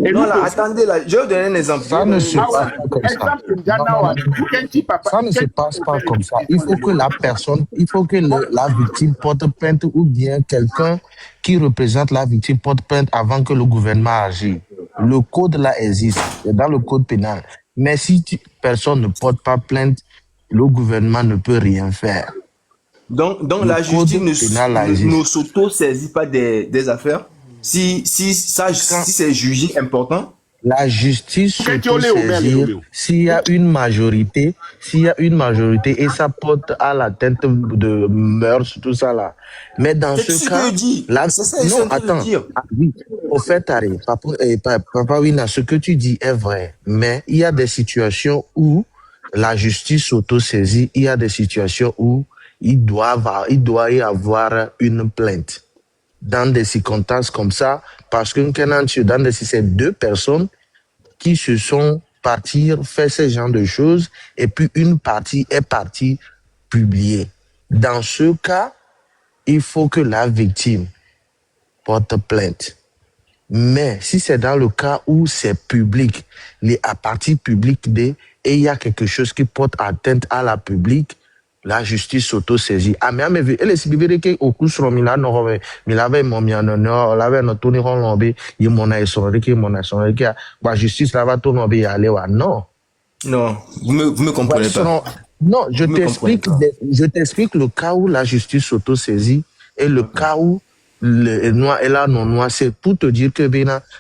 Et non, là, attendez, là, je vais vous donner un exemple. Ça ne se passe pas comme ça. Ça ne se passe pas comme ça. Il faut que la personne, la victime porte plainte ou bien quelqu'un qui représente la victime porte plainte avant que le gouvernement agisse. Le code là existe, c'est dans le code pénal. Mais si personne ne porte pas plainte, le gouvernement ne peut rien faire. Donc la justice ne s'auto-saisit pas des affaires. Si c'est jugé important. La justice s'auto-saisit s'il y a une majorité et ça porte à l'atteinte de mœurs, tout ça là. Mais dans ce cas, non, attends. Oui, au fait, Papa Wina, ce que tu dis est vrai. Mais il y a des situations où la justice s'auto-saisit, il y a des situations où il doit y avoir une plainte. dans des circonstances comme ça, parce que c'est deux personnes qui se sont partir faire ce genre de choses, et puis une partie est partie publier. Dans ce cas, il faut que la victime porte plainte. Mais si c'est dans le cas où c'est public, à partie publique et il y a quelque chose qui porte atteinte à la publique, la justice s'auto-saisit. Ah, mais elle est si bibérée au coup sur Milano, mais là, mon miano, là, notre tourné en lobby, il m'en a sonné, la justice là va tourner y aller, non. Non, vous me comprenez pas. Non, je t'explique le cas où la justice s'auto-saisit et le cas où le noir et la non-noir, c'est pour te dire que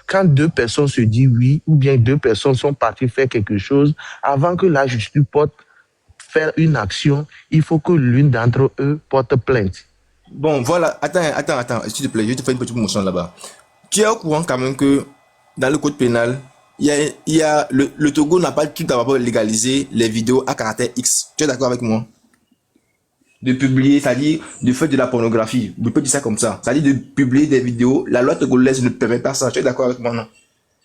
quand deux personnes se disent oui, ou bien deux personnes sont parties faire quelque chose, avant que la justice porte faire une action, il faut que l'une d'entre eux porte plainte. Bon, voilà, attends, s'il te plaît, je vais te faire une petite promotion là-bas. Tu es au courant quand même que dans le code pénal, le Togo n'a pas tout d'abord légalisé les vidéos à caractère X. Tu es d'accord avec moi? De publier, c'est-à-dire de faire de la pornographie. Je peux dire ça comme ça. C'est-à-dire de publier des vidéos. La loi togolaise ne permet pas ça. Tu es d'accord avec moi, non?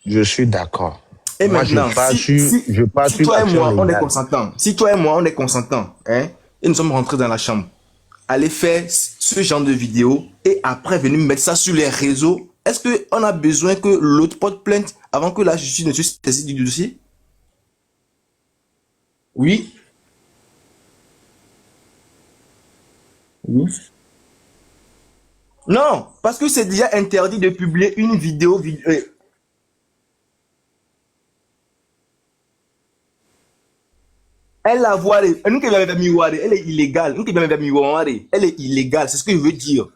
Je suis d'accord. Et moi, maintenant, si toi et moi, on est consentants, hein, et nous sommes rentrés dans la chambre, aller faire ce genre de vidéo et après venir mettre ça sur les réseaux, est-ce qu'on a besoin que l'autre porte plainte avant que la justice ne se saisisse du dossier? Oui. Oui. Non, parce que c'est déjà interdit de publier une vidéo. Elle la voit, elle est illégale. Elle est illégale, c'est ce que je veux dire.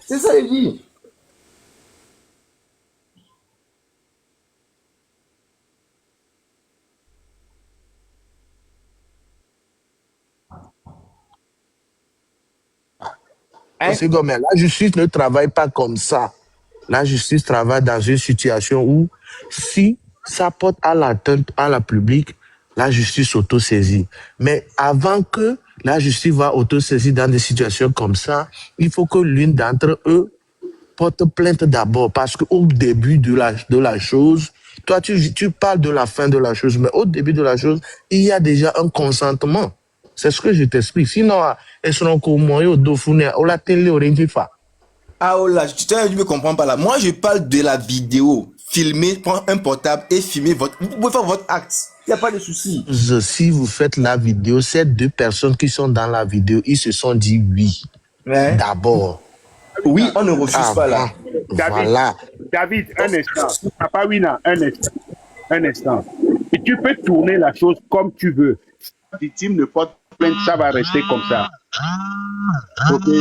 C'est ça, je dis. C'est comme la justice ne travaille pas comme ça. La justice travaille dans une situation où si ça porte à l'atteinte à la publique, la justice s'auto-saisit. Mais avant que la justice va auto-saisir dans des situations comme ça, il faut que l'une d'entre eux porte plainte d'abord. Parce qu'au début de la chose, toi tu parles de la fin de la chose, mais au début de la chose, il y a déjà un consentement. C'est ce que je t'explique. Sinon, elles seront comme moi, au Dauphiné, au la télé, au Rendifa. Ah, oh là, tu ne me comprends pas là. Moi, je parle de la vidéo. Filmer, prendre un portable et filmer vous pouvez faire votre acte. Il n'y a pas de souci. Si vous faites la vidéo, ces deux personnes qui sont dans la vidéo, ils se sont dit oui. Ouais. D'abord. Oui, on ne refuse pas là. David, un instant. Papa Wina, un instant. Et tu peux tourner la chose comme tu veux. Si la victime ne porte plainte, ça va rester comme ça. Ok? Tu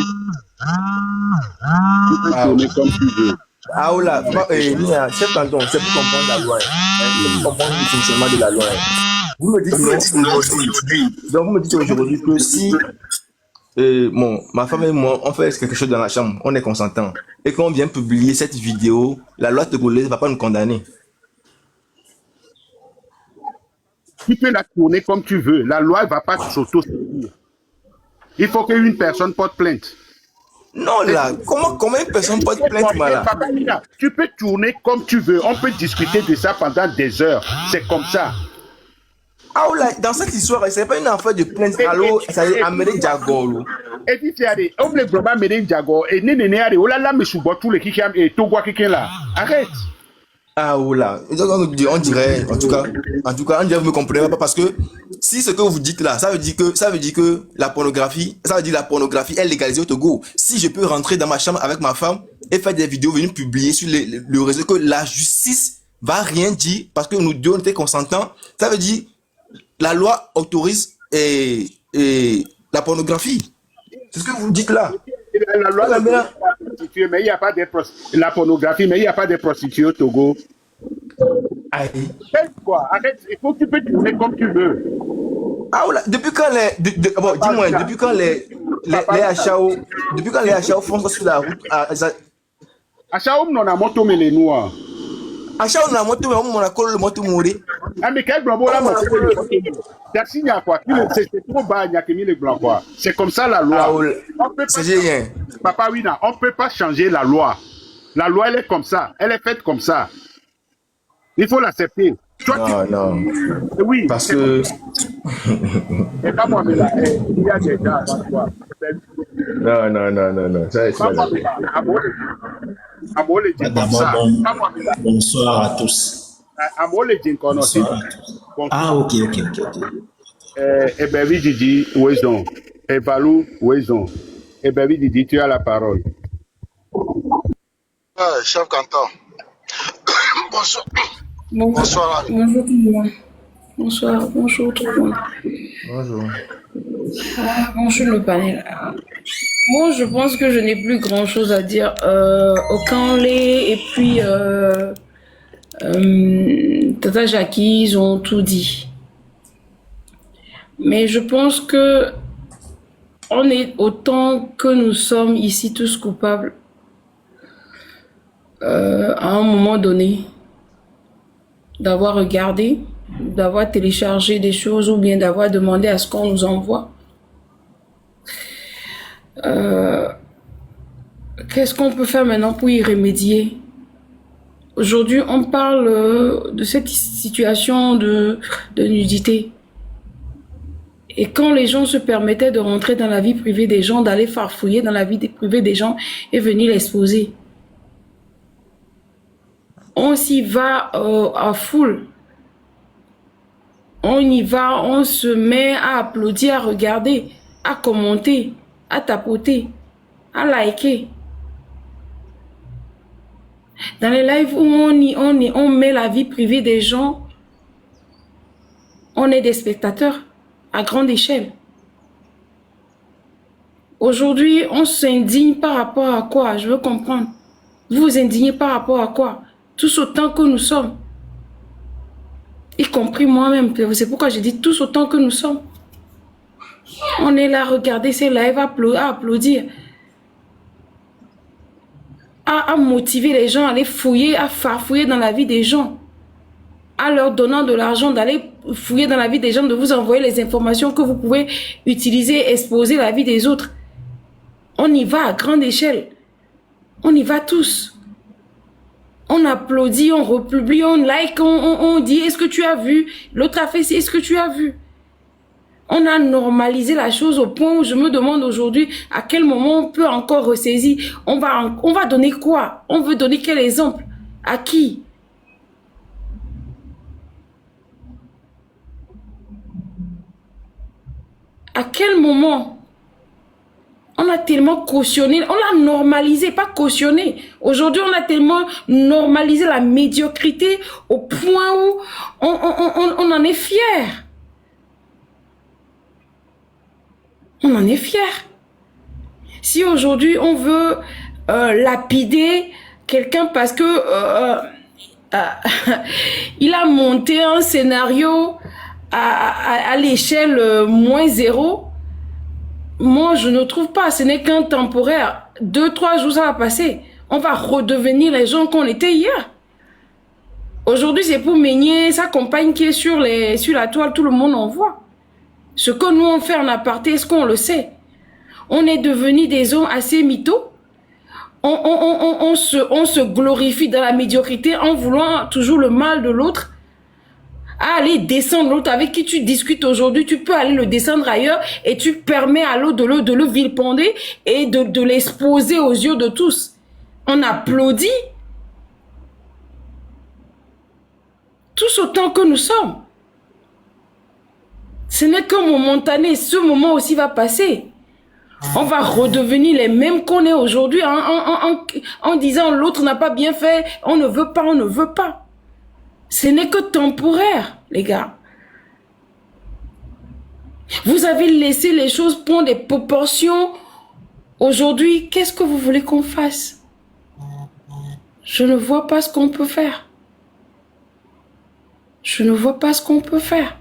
peux tourner comme tu veux. Ah, oh là, chef canton, c'est pour comprendre la loi. C'est pour comprendre le fonctionnement de la loi. Vous me dites aujourd'hui. Donc, vous me dites aujourd'hui que si ma femme et moi, on fait quelque chose dans la chambre, on est consentant, et qu'on vient publier cette vidéo, la loi togolaise ne va pas nous condamner. Tu peux la tourner comme tu veux. La loi ne va pas s'auto-saisir. Il faut qu'une personne porte plainte. Non, là, comment une personne porte plainte, là? Tu peux tourner comme tu veux. On peut discuter de ça pendant des heures. C'est comme ça. Ah, là, dans cette histoire, c'est pas une affaire de plainte. Allô, ça y est, Amédée Diagolo. Et puis, on me global Amédée Diagolo. Et nénéné, oh là là, mais sous tous les qui et Togo qui là. Arrête. Ah, oh là. On dirait, en tout cas, on dirait, vous me comprenez pas parce que si ce que vous dites là, ça veut dire que la pornographie, est légalisée au Togo. Si je peux rentrer dans ma chambre avec ma femme et faire des vidéos, venir publier sur le réseau que la justice va rien dire parce que nous deux on était consentants, ça veut dire la loi autorise la pornographie. C'est ce que vous dites là. La loi, mais il n'y a pas de la pornographie, mais il n'y a pas de prostituées au Togo. Aïe. Quoi? Arrête, il faut que tu peux tourner comme tu veux. Ah, voilà. Depuis quand depuis quand les Achao font ça sur la route? Achao, on a moto, mais les noirs. Achao, on a moto, mais on a collé le moto mourir. Ah, mais quel blanc, là, moi, c'est il y a quoi? C'est trop bas, il y a qui les blancs, quoi. C'est comme ça la loi. On peut C'est pas, rien. Papa Wina, on peut pas changer la loi. La loi, elle est comme ça. Elle est faite comme ça. Il faut l'accepter. Non, non. Oui. Parce que... Et pas moi, mais là, il y a des gens avant toi. Non, non, non, non, non. Ça, c'est Pas pas moi, mais d'accord. là. Amo le dit comme D'abord, ça. Pas moi, mais là. bonsoir à tous. Amo le dit qu'on aussi. Bonsoir à tous. Ah, ok, ok, ok, ok. Ebevi Didi, Ouezon. Evalou, Ouezon. Ebevi Didi, tu as la parole. Chef Canton. Bonsoir. Bonsoir. Bonjour tout le monde. Bonjour tout le monde. Bonjour. Bonjour le panel. Moi, je pense que je n'ai plus grand-chose à dire. Okanlé et puis Tata Jackie, ils ont tout dit. Mais je pense que on est autant que nous sommes ici tous coupables à un moment donné d'avoir regardé, d'avoir téléchargé des choses ou bien d'avoir demandé à ce qu'on nous envoie. Qu'est-ce qu'on peut faire maintenant pour y remédier? Aujourd'hui, on parle de cette situation de nudité. Et quand les gens se permettaient de rentrer dans la vie privée des gens, d'aller farfouiller dans la vie privée des gens et venir l'exposer, on s'y va à foule. On y va, on se met à applaudir, à regarder, à commenter, à tapoter, à liker. Dans les lives où on met la vie privée des gens, on est des spectateurs à grande échelle. Aujourd'hui, on s'indigne par rapport à quoi? Je veux comprendre. Vous vous indignez par rapport à quoi? Tous autant que nous sommes. Y compris moi-même. C'est pourquoi j'ai dit tous autant que nous sommes. On est là à regarder ces lives, à applaudir. À motiver les gens à aller fouiller, à farfouiller dans la vie des gens. À leur donnant de l'argent, d'aller fouiller dans la vie des gens, de vous envoyer les informations que vous pouvez utiliser, exposer la vie des autres. On y va à grande échelle. On y va tous. On applaudit, on republie, on like, on dit est-ce que tu as vu? L'autre a fait c'est est-ce que tu as vu? On a normalisé la chose au point où je me demande aujourd'hui à quel moment on peut encore ressaisir. On va donner quoi? On veut donner quel exemple? À qui? À quel moment? On a tellement cautionné, on l'a normalisé, pas cautionné. Aujourd'hui, on a tellement normalisé la médiocrité au point où on en est fier. On en est fier. Si aujourd'hui, on veut lapider quelqu'un parce que il a monté un scénario à l'échelle -0, moi, je ne trouve pas. Ce n'est qu'un temporaire. 2-3 jours, ça va passer. On va redevenir les gens qu'on était hier. Aujourd'hui, c'est pour Meignet, sa compagne qui est sur la toile. Tout le monde en voit. Ce que nous, on fait en aparté, est-ce qu'on le sait? On est devenus des hommes assez mythos. On se glorifie dans la médiocrité en voulant toujours le mal de l'autre. À aller descendre l'autre avec qui tu discutes aujourd'hui, tu peux aller le descendre ailleurs et tu permets à l'autre de le vilipender et de l'exposer aux yeux de tous. On applaudit tous autant que nous sommes. Ce n'est qu'un momentané, ce moment aussi va passer. On va redevenir les mêmes qu'on est aujourd'hui en disant l'autre n'a pas bien fait, on ne veut pas, on ne veut pas. Ce n'est que temporaire, les gars. Vous avez laissé les choses prendre des proportions. Aujourd'hui, qu'est-ce que vous voulez qu'on fasse? Je ne vois pas ce qu'on peut faire. Je ne vois pas ce qu'on peut faire.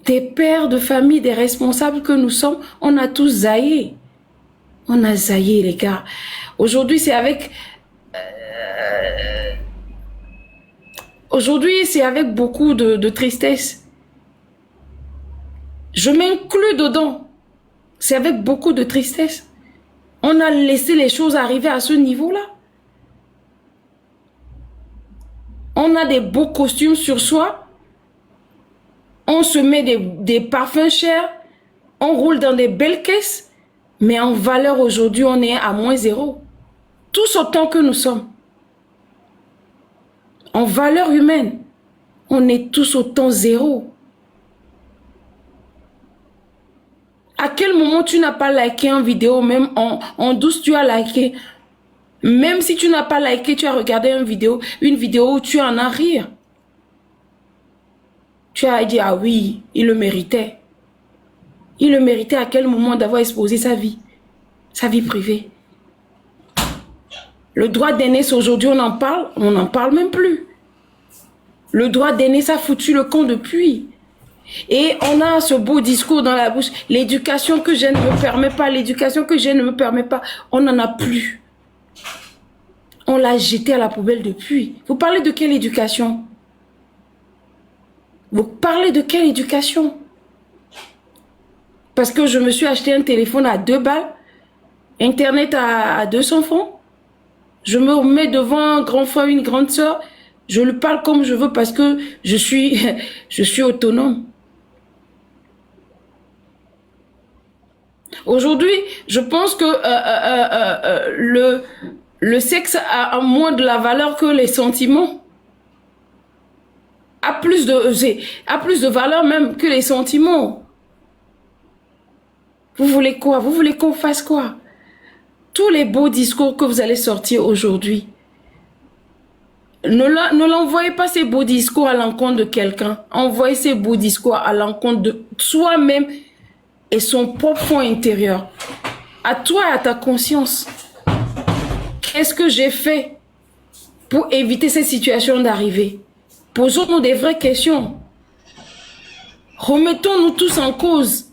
Des pères de famille, des responsables que nous sommes, on a tous zaillé. On a zaillé, les gars. Aujourd'hui, c'est avec... Aujourd'hui, c'est avec beaucoup de tristesse. Je m'inclus dedans. C'est avec beaucoup de tristesse. On a laissé les choses arriver à ce niveau-là. On a des beaux costumes sur soi. On se met des parfums chers. On roule dans des belles caisses. Mais en valeur aujourd'hui, on est à -0. Tous autant que nous sommes. En valeur humaine, on est tous autant 0. À quel moment tu n'as pas liké une vidéo, même en douce tu as liké. Même si tu n'as pas liké, tu as regardé une vidéo où tu en as rire. Tu as dit, ah oui, il le méritait. Il le méritait à quel moment d'avoir exposé sa vie privée. Le droit d'aînesse, aujourd'hui, on n'en parle même plus. Le droit d'aînesse a foutu le camp depuis. Et on a ce beau discours dans la bouche. L'éducation que j'ai ne me permet pas, l'éducation que j'ai ne me permet pas. On n'en a plus. On l'a jeté à la poubelle depuis. Vous parlez de quelle éducation? Vous parlez de quelle éducation? Parce que je me suis acheté un téléphone à 2 balles, Internet à 200 francs. Je me mets devant un grand frère, une grande soeur. Je lui parle comme je veux parce que je suis autonome. Aujourd'hui, je pense que le sexe a moins de la valeur que les sentiments. A plus de valeur même que les sentiments. Vous voulez quoi? Vous voulez qu'on fasse quoi? Tous les beaux discours que vous allez sortir aujourd'hui, ne l'envoyez pas ces beaux discours à l'encontre de quelqu'un. Envoyez ces beaux discours à l'encontre de soi-même et son propre fond intérieur. À toi et à ta conscience. Qu'est-ce que j'ai fait pour éviter cette situation d'arriver? Posons-nous des vraies questions. Remettons-nous tous en cause.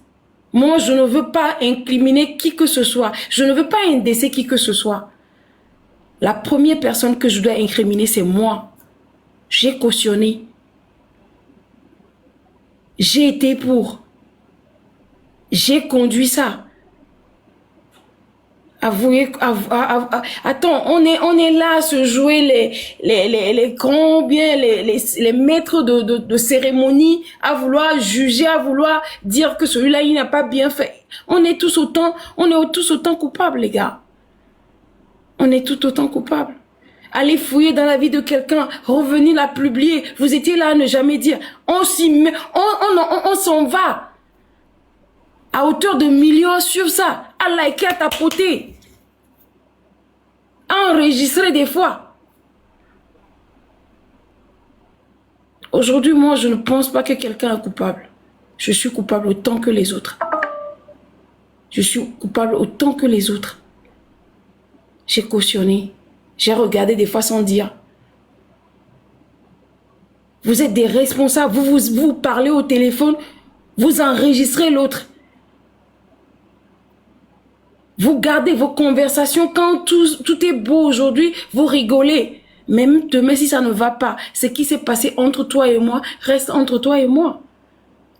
Moi, je ne veux pas incriminer qui que ce soit. Je ne veux pas indécer qui que ce soit. La première personne que je dois incriminer, c'est moi. J'ai cautionné. J'ai été pour. J'ai conduit ça. Avouez, attends, on est là à se jouer les grands bien, les maîtres de cérémonie, à vouloir juger, à vouloir dire que celui-là, il n'a pas bien fait. On est tous autant coupables, les gars. On est tout autant coupables. Allez fouiller dans la vie de quelqu'un, revenir la publier. Vous étiez là à ne jamais dire. On s'en va. À hauteur de millions sur ça, à liker, à tapoter, à enregistrer des fois. Aujourd'hui, moi, je ne pense pas que quelqu'un est coupable. Je suis coupable autant que les autres. Je suis coupable autant que les autres. J'ai cautionné. J'ai regardé des fois sans dire. Vous êtes des responsables. Vous parlez au téléphone. Vous enregistrez l'autre. Vous gardez vos conversations quand tout est beau aujourd'hui, vous rigolez. Même demain, si ça ne va pas, ce qui s'est passé entre toi et moi reste entre toi et moi.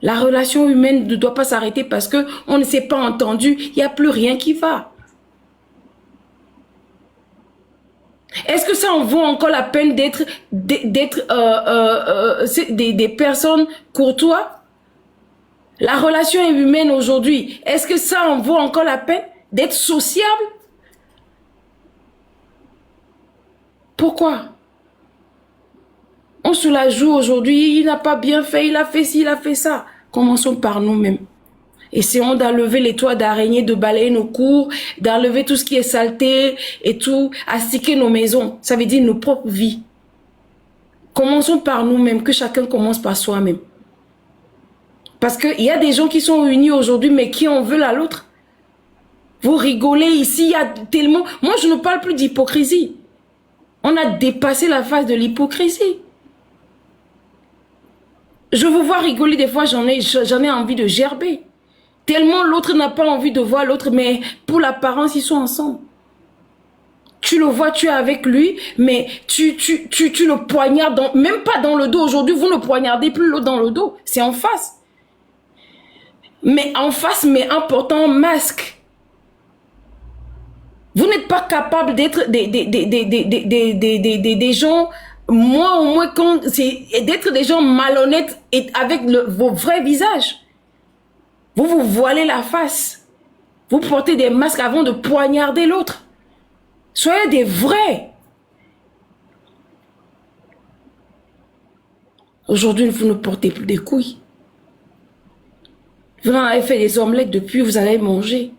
La relation humaine ne doit pas s'arrêter parce que on ne s'est pas entendu, il n'y a plus rien qui va. Est-ce que ça en vaut encore la peine d'être des personnes courtois? La relation humaine aujourd'hui, est-ce que ça en vaut encore la peine d'être sociable? Pourquoi? On se la joue aujourd'hui, il n'a pas bien fait, il a fait ci, il a fait ça. Commençons par nous-mêmes. Essayons d'enlever les toits d'araignée, de balayer nos cours, d'enlever tout ce qui est saleté et tout, astiquer nos maisons. Ça veut dire nos propres vies. Commençons par nous-mêmes, que chacun commence par soi-même. Parce qu'il y a des gens qui sont unis aujourd'hui, mais qui en veulent à l'autre. Vous rigolez ici, il y a tellement... Moi, je ne parle plus d'hypocrisie. On a dépassé la phase de l'hypocrisie. Je vous vois rigoler des fois, j'en ai envie de gerber. Tellement l'autre n'a pas envie de voir l'autre, mais pour l'apparence, ils sont ensemble. Tu le vois, tu es avec lui, mais tu le poignardes, même pas dans le dos. Aujourd'hui, vous ne poignardez plus l'autre dans le dos. C'est en face. Mais en face, mais en portant un masque. Vous n'êtes pas capable d'être des gens, moi au moins, d'être des gens malhonnêtes et avec vos vrais visages. Vous vous voilez la face. Vous portez des masques avant de poignarder l'autre. Soyez des vrais. Aujourd'hui, vous ne portez plus des couilles. Vous en avez fait des omelettes depuis, vous allez manger.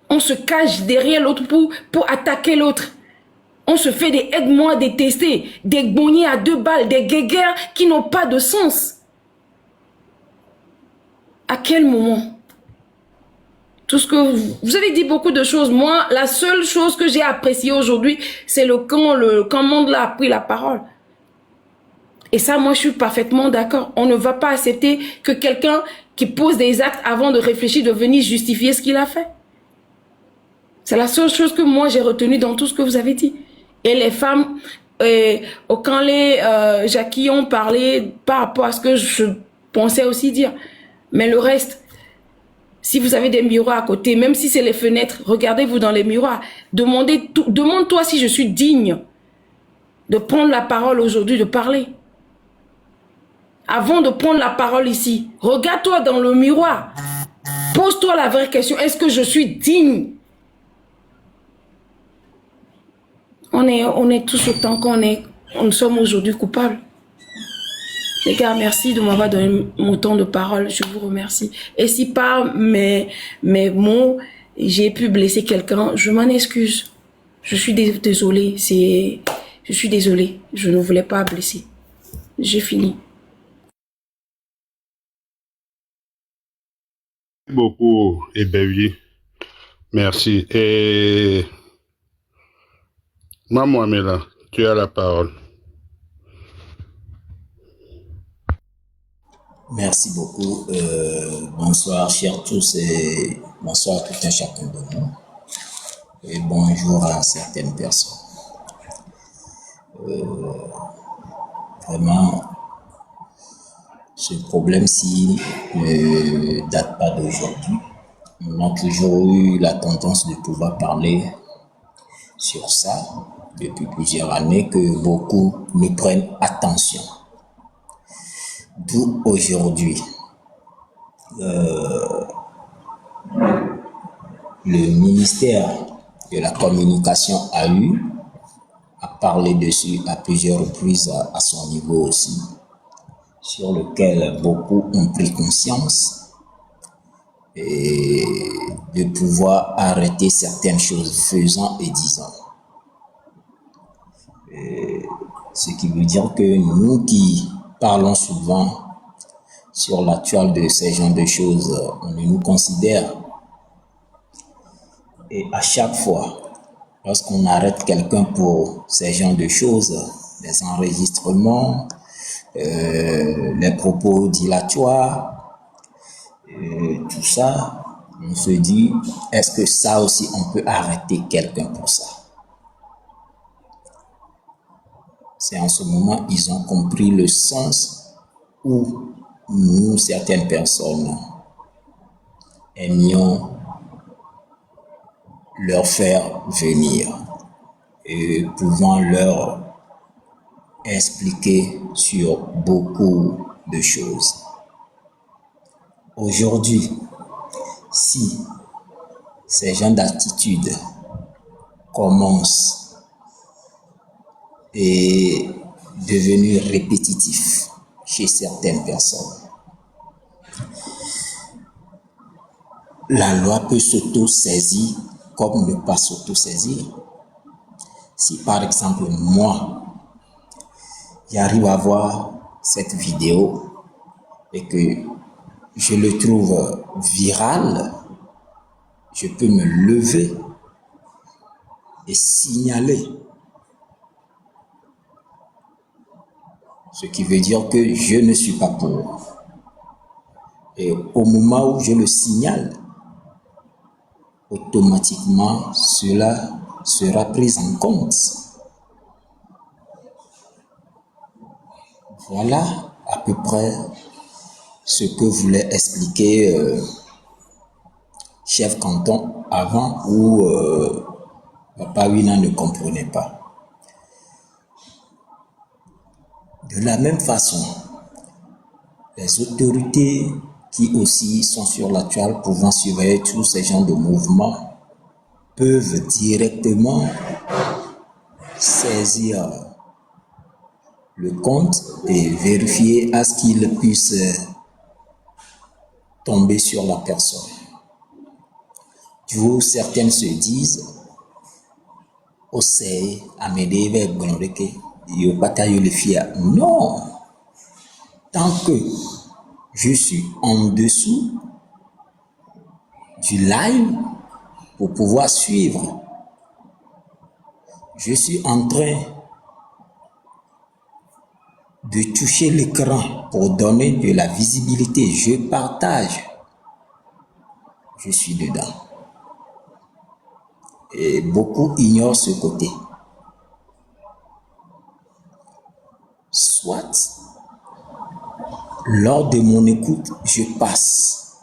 On se cache derrière l'autre pour attaquer l'autre. On se fait des aide-moi détestés, des bonnets à 2 balles, des guéguerres qui n'ont pas de sens. À quel moment? Tout ce que vous avez dit beaucoup de choses. Moi, la seule chose que j'ai appréciée aujourd'hui, c'est quand Mandela a pris la parole. Et ça, moi, je suis parfaitement d'accord. On ne va pas accepter que quelqu'un qui pose des actes avant de réfléchir, de venir justifier ce qu'il a fait. C'est la seule chose que moi, j'ai retenue dans tout ce que vous avez dit. Et les femmes, quand les Jackie ont parlé par rapport à ce que je pensais aussi dire. Mais le reste, si vous avez des miroirs à côté, même si c'est les fenêtres, regardez-vous dans les miroirs. Demande-toi si je suis digne de prendre la parole aujourd'hui, de parler. Avant de prendre la parole ici, regarde-toi dans le miroir. Pose-toi la vraie question. Est-ce que je suis digne? On est tous autant nous sommes aujourd'hui coupables. Les gars, merci de m'avoir donné mon temps de parole. Je vous remercie. Et si par mes mots, j'ai pu blesser quelqu'un, je m'en excuse. Je suis désolée. Je suis désolée. Je ne voulais pas blesser. J'ai fini. Merci beaucoup, Ebewi. Merci. Et Maman Amela, tu as la parole. Merci beaucoup. Bonsoir, chers tous, et bonsoir à tout un chacun de nous. Et bonjour à certaines personnes. Vraiment, ce problème-ci ne date pas d'aujourd'hui. On a toujours eu la tendance de pouvoir parler sur ça depuis plusieurs années, que beaucoup nous prennent attention. D'où aujourd'hui, le ministère de la Communication a parlé dessus à plusieurs reprises à son niveau aussi, sur lequel beaucoup ont pris conscience et de pouvoir arrêter certaines choses faisant et disant. Ce qui veut dire que nous qui parlons souvent sur la toile de ces genres de choses, on nous considère. Et à chaque fois, lorsqu'on arrête quelqu'un pour ces genres de choses, les enregistrements, les propos dilatoires, tout ça, on se dit, est-ce que ça aussi on peut arrêter quelqu'un pour ça? C'est en ce moment ils ont compris le sens où nous, certaines personnes, aimions leur faire venir et pouvant leur expliquer sur beaucoup de choses. Aujourd'hui, si ces genres d'attitudes commencent et devenir répétitif chez certaines personnes, la loi peut s'auto-saisir comme ne pas s'auto-saisir. Si par exemple moi j'arrive à voir cette vidéo et que je le trouve viral, je peux me lever et signaler. Ce qui veut dire que je ne suis pas pour. Et au moment où je le signale, automatiquement cela sera pris en compte. Voilà à peu près ce que voulait expliquer chef canton avant où Papa Wina ne comprenait pas. De la même façon, les autorités qui aussi sont sur la toile pouvant surveiller tous ces genres de mouvements peuvent directement saisir le compte et vérifier à ce qu'il puisse tomber sur la personne. D'où certaines se disent au sei Amédée avec Blondeke, yo bataille le fia. Non! Tant que je suis en dessous du live pour pouvoir suivre, je suis en train de toucher l'écran pour donner de la visibilité. Je partage. Je suis dedans. Et beaucoup ignorent ce côté. Soit, lors de mon écoute, je passe.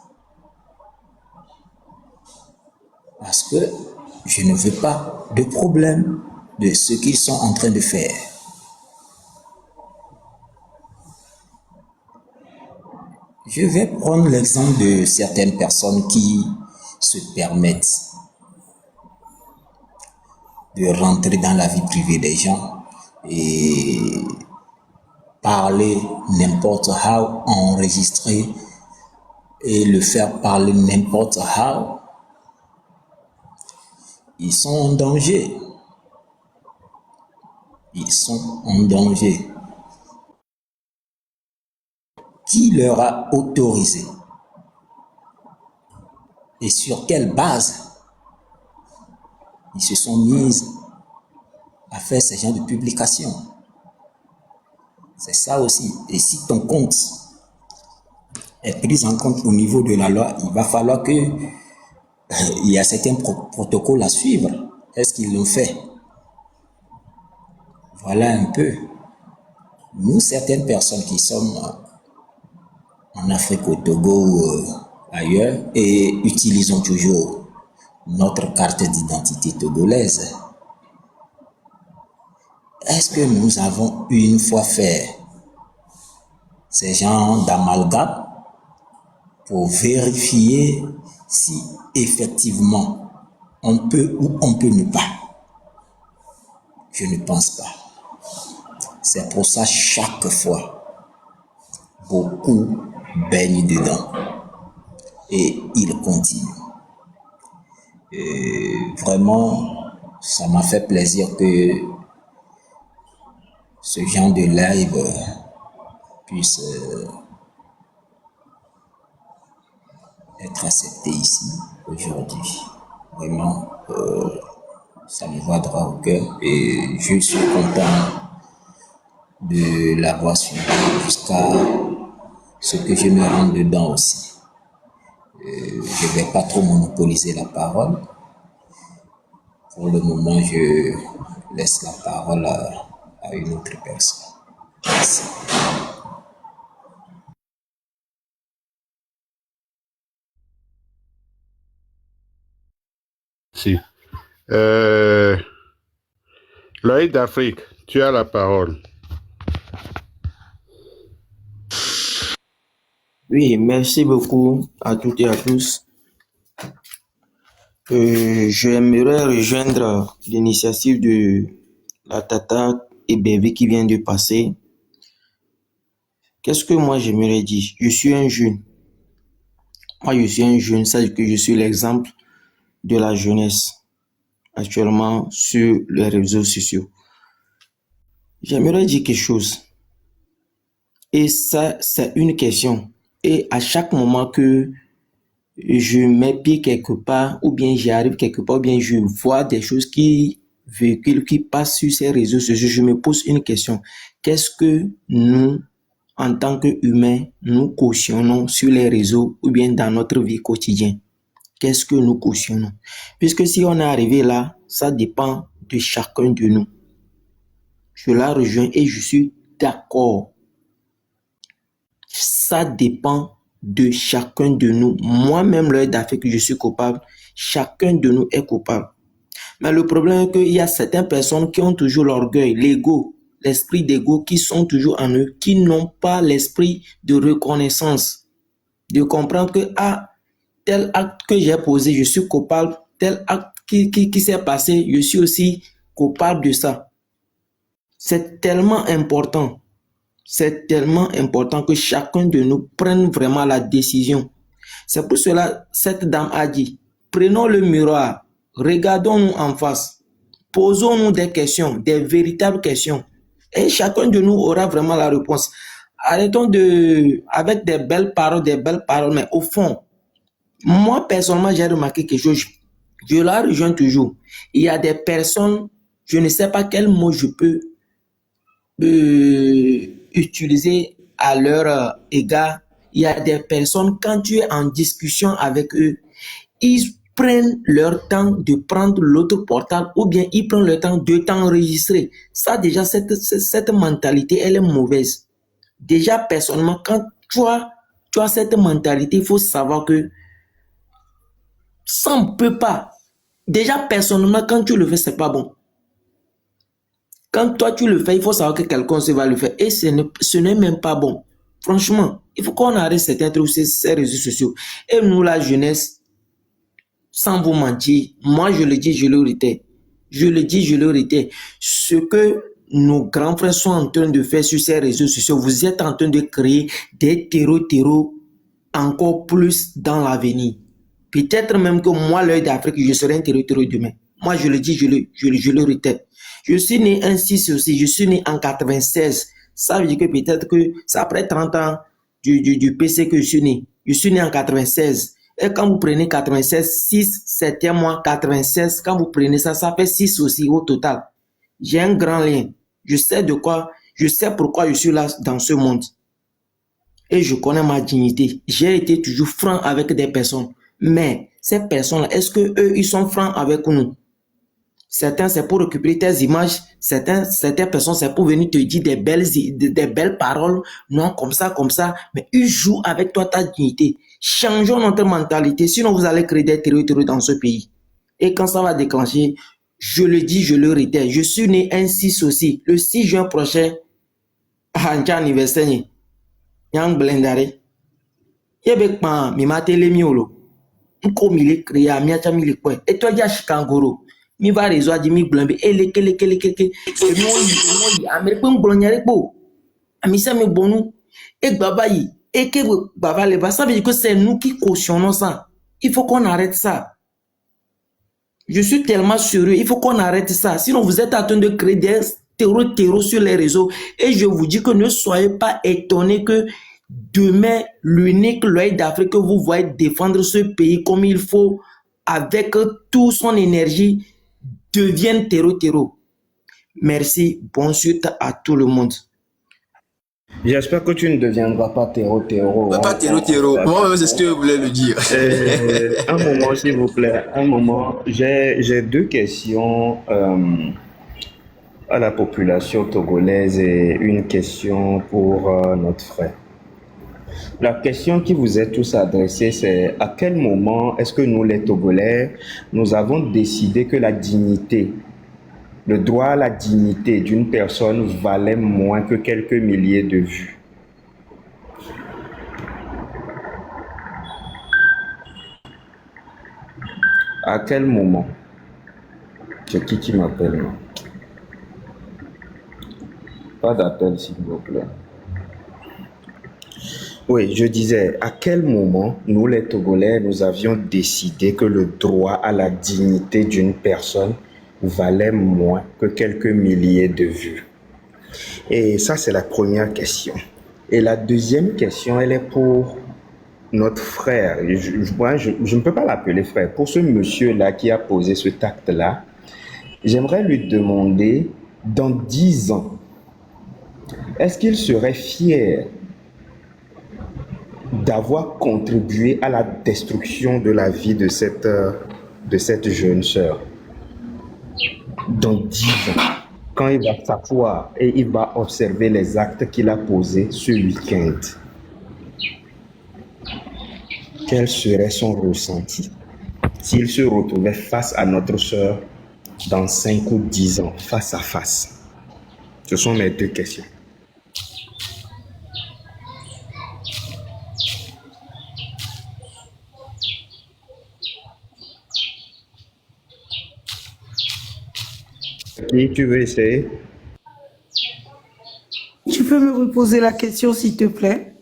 Parce que je ne veux pas de problème de ce qu'ils sont en train de faire. Je vais prendre l'exemple de certaines personnes qui se permettent de rentrer dans la vie privée des gens et parler n'importe how, enregistrer et le faire parler n'importe how. Ils sont en danger. Ils sont en danger. Qui leur a autorisé? Et sur quelle base ils se sont mis à faire ce genre de publication? C'est ça aussi. Et si ton compte est pris en compte au niveau de la loi, il va falloir que il y a certains protocoles à suivre. Est-ce qu'ils l'ont fait? Voilà un peu. Nous, certaines personnes qui sommes en Afrique, au Togo ou ailleurs, et utilisons toujours notre carte d'identité togolaise. Est-ce que nous avons une fois fait ces genres d'amalgame pour vérifier si effectivement on peut ou on peut ne pas? Je ne pense pas. C'est pour ça chaque fois, beaucoup baignent dedans et ils continuent. Et vraiment, ça m'a fait plaisir que ce genre de live puisse être accepté ici aujourd'hui. Vraiment, ça me va droit au cœur et je suis content de l'avoir suivi jusqu'à ce que je me rende dedans aussi. Je ne vais pas trop monopoliser la parole. Pour le moment, je laisse la parole à une autre personne. Merci. Si. L'œil d'Afrique, tu as la parole. Oui, merci beaucoup à toutes et à tous. J'aimerais rejoindre l'initiative de la Tata et Bébé qui vient de passer. Qu'est-ce que moi j'aimerais dire? Je suis un jeune. Moi, je suis un jeune, c'est-à-dire que je suis l'exemple de la jeunesse actuellement sur les réseaux sociaux. J'aimerais dire quelque chose. Et ça, c'est une question. Et à chaque moment que je mets pied quelque part, ou bien j'arrive quelque part, ou bien je vois des choses qui véhiculent, qui passent sur ces réseaux sociaux, je me pose une question. Qu'est-ce que nous, en tant qu'humains, nous cautionnons sur les réseaux ou bien dans notre vie quotidienne? qu'est-ce que nous cautionnons. Puisque si on est arrivé là, ça dépend de chacun de nous. Je la rejoins et je suis d'accord. Ça dépend de chacun de nous. Moi-même, l'œil d'Afrique, je suis coupable. Chacun de nous est coupable. Mais le problème est qu'il y a certaines personnes qui ont toujours l'orgueil, l'ego, l'esprit d'ego qui sont toujours en eux, qui n'ont pas l'esprit de reconnaissance, de comprendre que tel acte que j'ai posé, je suis coupable, tel acte qui s'est passé, je suis aussi coupable de ça. C'est tellement important. C'est tellement important que chacun de nous prenne vraiment la décision. C'est pour cela cette dame a dit, prenons le miroir, regardons-nous en face, posons-nous des questions, des véritables questions. Et chacun de nous aura vraiment la réponse. Arrêtons avec des belles paroles, mais au fond, moi personnellement, j'ai remarqué quelque chose, je la rejoins toujours. Il y a des personnes, je ne sais pas quel mot je peux utiliser à leur égard. Il y a des personnes, quand tu es en discussion avec eux, ils prennent leur temps de prendre l'autre portable ou bien ils prennent le temps de t'enregistrer. Ça déjà, cette mentalité, elle est mauvaise. Déjà, personnellement, quand tu as cette mentalité, il faut savoir que ça ne peut pas. Déjà, personnellement, quand tu le fais, c'est pas bon. Quand toi, tu le fais, il faut savoir que quelqu'un va le faire. Et ce n'est même pas bon. Franchement, il faut qu'on arrête certains trucs sur ces réseaux sociaux. Et nous, la jeunesse, sans vous mentir, moi, je le dis, je le répète. Je le dis, je le répète. Ce que nos grands frères sont en train de faire sur ces réseaux sociaux, vous êtes en train de créer des terreaux encore plus dans l'avenir. Peut-être même que moi, l'œil d'Afrique, je serai un terreau demain. Moi, je le dis, je le répète. Je suis né un 6 aussi, je suis né en 96. Ça veut dire que peut-être que c'est après 30 ans du PC que je suis né. Je suis né en 96. Et quand vous prenez 96, 6, 7e mois, 96, quand vous prenez ça, ça fait 6 aussi au total. J'ai un grand lien. Je sais pourquoi je suis là dans ce monde. Et je connais ma dignité. J'ai été toujours franc avec des personnes. Mais ces personnes-là, est-ce que eux, ils sont francs avec nous? Certains, c'est pour récupérer tes images. Certaines personnes, c'est pour venir te dire des belles paroles. Non, comme ça. Mais ils jouent avec toi ta dignité. Changeons notre mentalité. Sinon, vous allez créer des terreurs dans ce pays. Et quand ça va déclencher, je le dis, je le répète. Je suis né un 6 aussi. Le 6 juin prochain, à un anniversaire, Yang Blendare. Yebek pa, mi matele miolo. Nko mile créa, mi acha mile kwe. Et toi, ya Chikangoro. Mi va réseau a dit mi blambe eleke et moi américain blonyare po amisa me bonu et baba yi et que baba le va ça veut dire que c'est nous qui cautionnons ça. Il faut qu'on arrête ça. Je suis tellement sérieux, il faut qu'on arrête ça, sinon vous êtes en train de créer des terreaux sur les réseaux. Et je vous dis que ne soyez pas étonnés que demain l'unique l'œil d'Afrique que vous voyez défendre ce pays comme il faut avec toute son énergie deviennent terreau. Merci, bonne suite à tout le monde. J'espère que tu ne deviendras pas terreau. Pas terreau. Moi, c'est ce que je voulais le dire. Un moment, s'il vous plaît. Un moment. J'ai deux questions à la population togolaise et une question pour notre frère. La question qui vous est tous adressée, c'est à quel moment est-ce que nous, les Togolais, nous avons décidé que la dignité, le droit à la dignité d'une personne valait moins que quelques milliers de vues? À quel moment? C'est qui m'appelle, non? Pas d'appel, s'il vous plaît. Oui, je disais, à quel moment, nous les Togolais, nous avions décidé que le droit à la dignité d'une personne valait moins que quelques milliers de vues? Et ça, c'est la première question. Et la deuxième question, elle est pour notre frère. Je ne peux pas l'appeler frère. Pour ce monsieur-là qui a posé cet acte-là, j'aimerais lui demander, dans 10 ans, est-ce qu'il serait fier d'avoir contribué à la destruction de la vie de cette jeune sœur. Dans 10 ans, quand il va s'asseoir et il va observer les actes qu'il a posés ce week-end, quel serait son ressenti s'il se retrouvait face à notre sœur dans 5 ou 10 ans, face à face? Ce sont mes 2 questions. Qui tu veux essayer? Tu peux me reposer la question, s'il te plaît?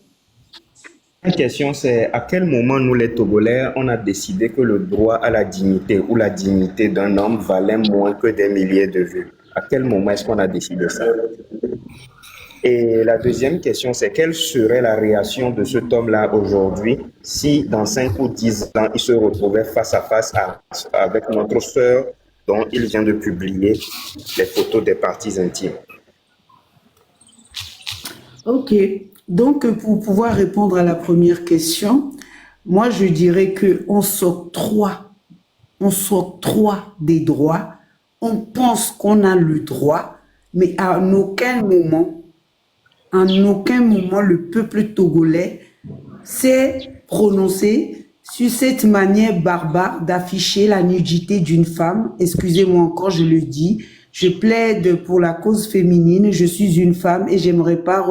La question, c'est à quel moment nous, les Togolais, on a décidé que le droit à la dignité ou la dignité d'un homme valait moins que des milliers de vues? À quel moment est-ce qu'on a décidé ça? Et la deuxième question, c'est quelle serait la réaction de cet homme-là aujourd'hui si dans 5 ou 10 ans, il se retrouvait face à face avec notre sœur dont il vient de publier les photos des parties intimes? Ok. Donc, pour pouvoir répondre à la première question, moi, je dirais qu'on s'octroie des droits, on pense qu'on a le droit, mais à aucun moment, le peuple togolais s'est prononcé sur cette manière barbare d'afficher la nudité d'une femme. Excusez-moi encore, je le dis. Je plaide pour la cause féminine. Je suis une femme et j'aimerais pas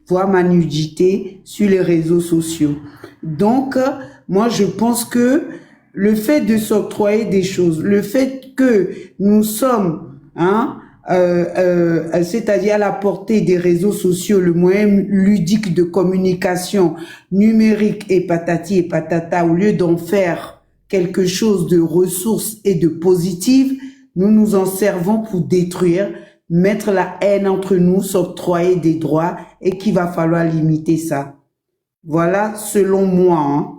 voir ma nudité sur les réseaux sociaux. Donc, moi, je pense que le fait de s'octroyer des choses, le fait que nous sommes, c'est-à-dire à la portée des réseaux sociaux, le moyen ludique de communication numérique et patati et patata, au lieu d'en faire quelque chose de ressources et de positif, nous nous en servons pour détruire, mettre la haine entre nous, s'octroyer des droits et qu'il va falloir limiter ça. Voilà, selon moi,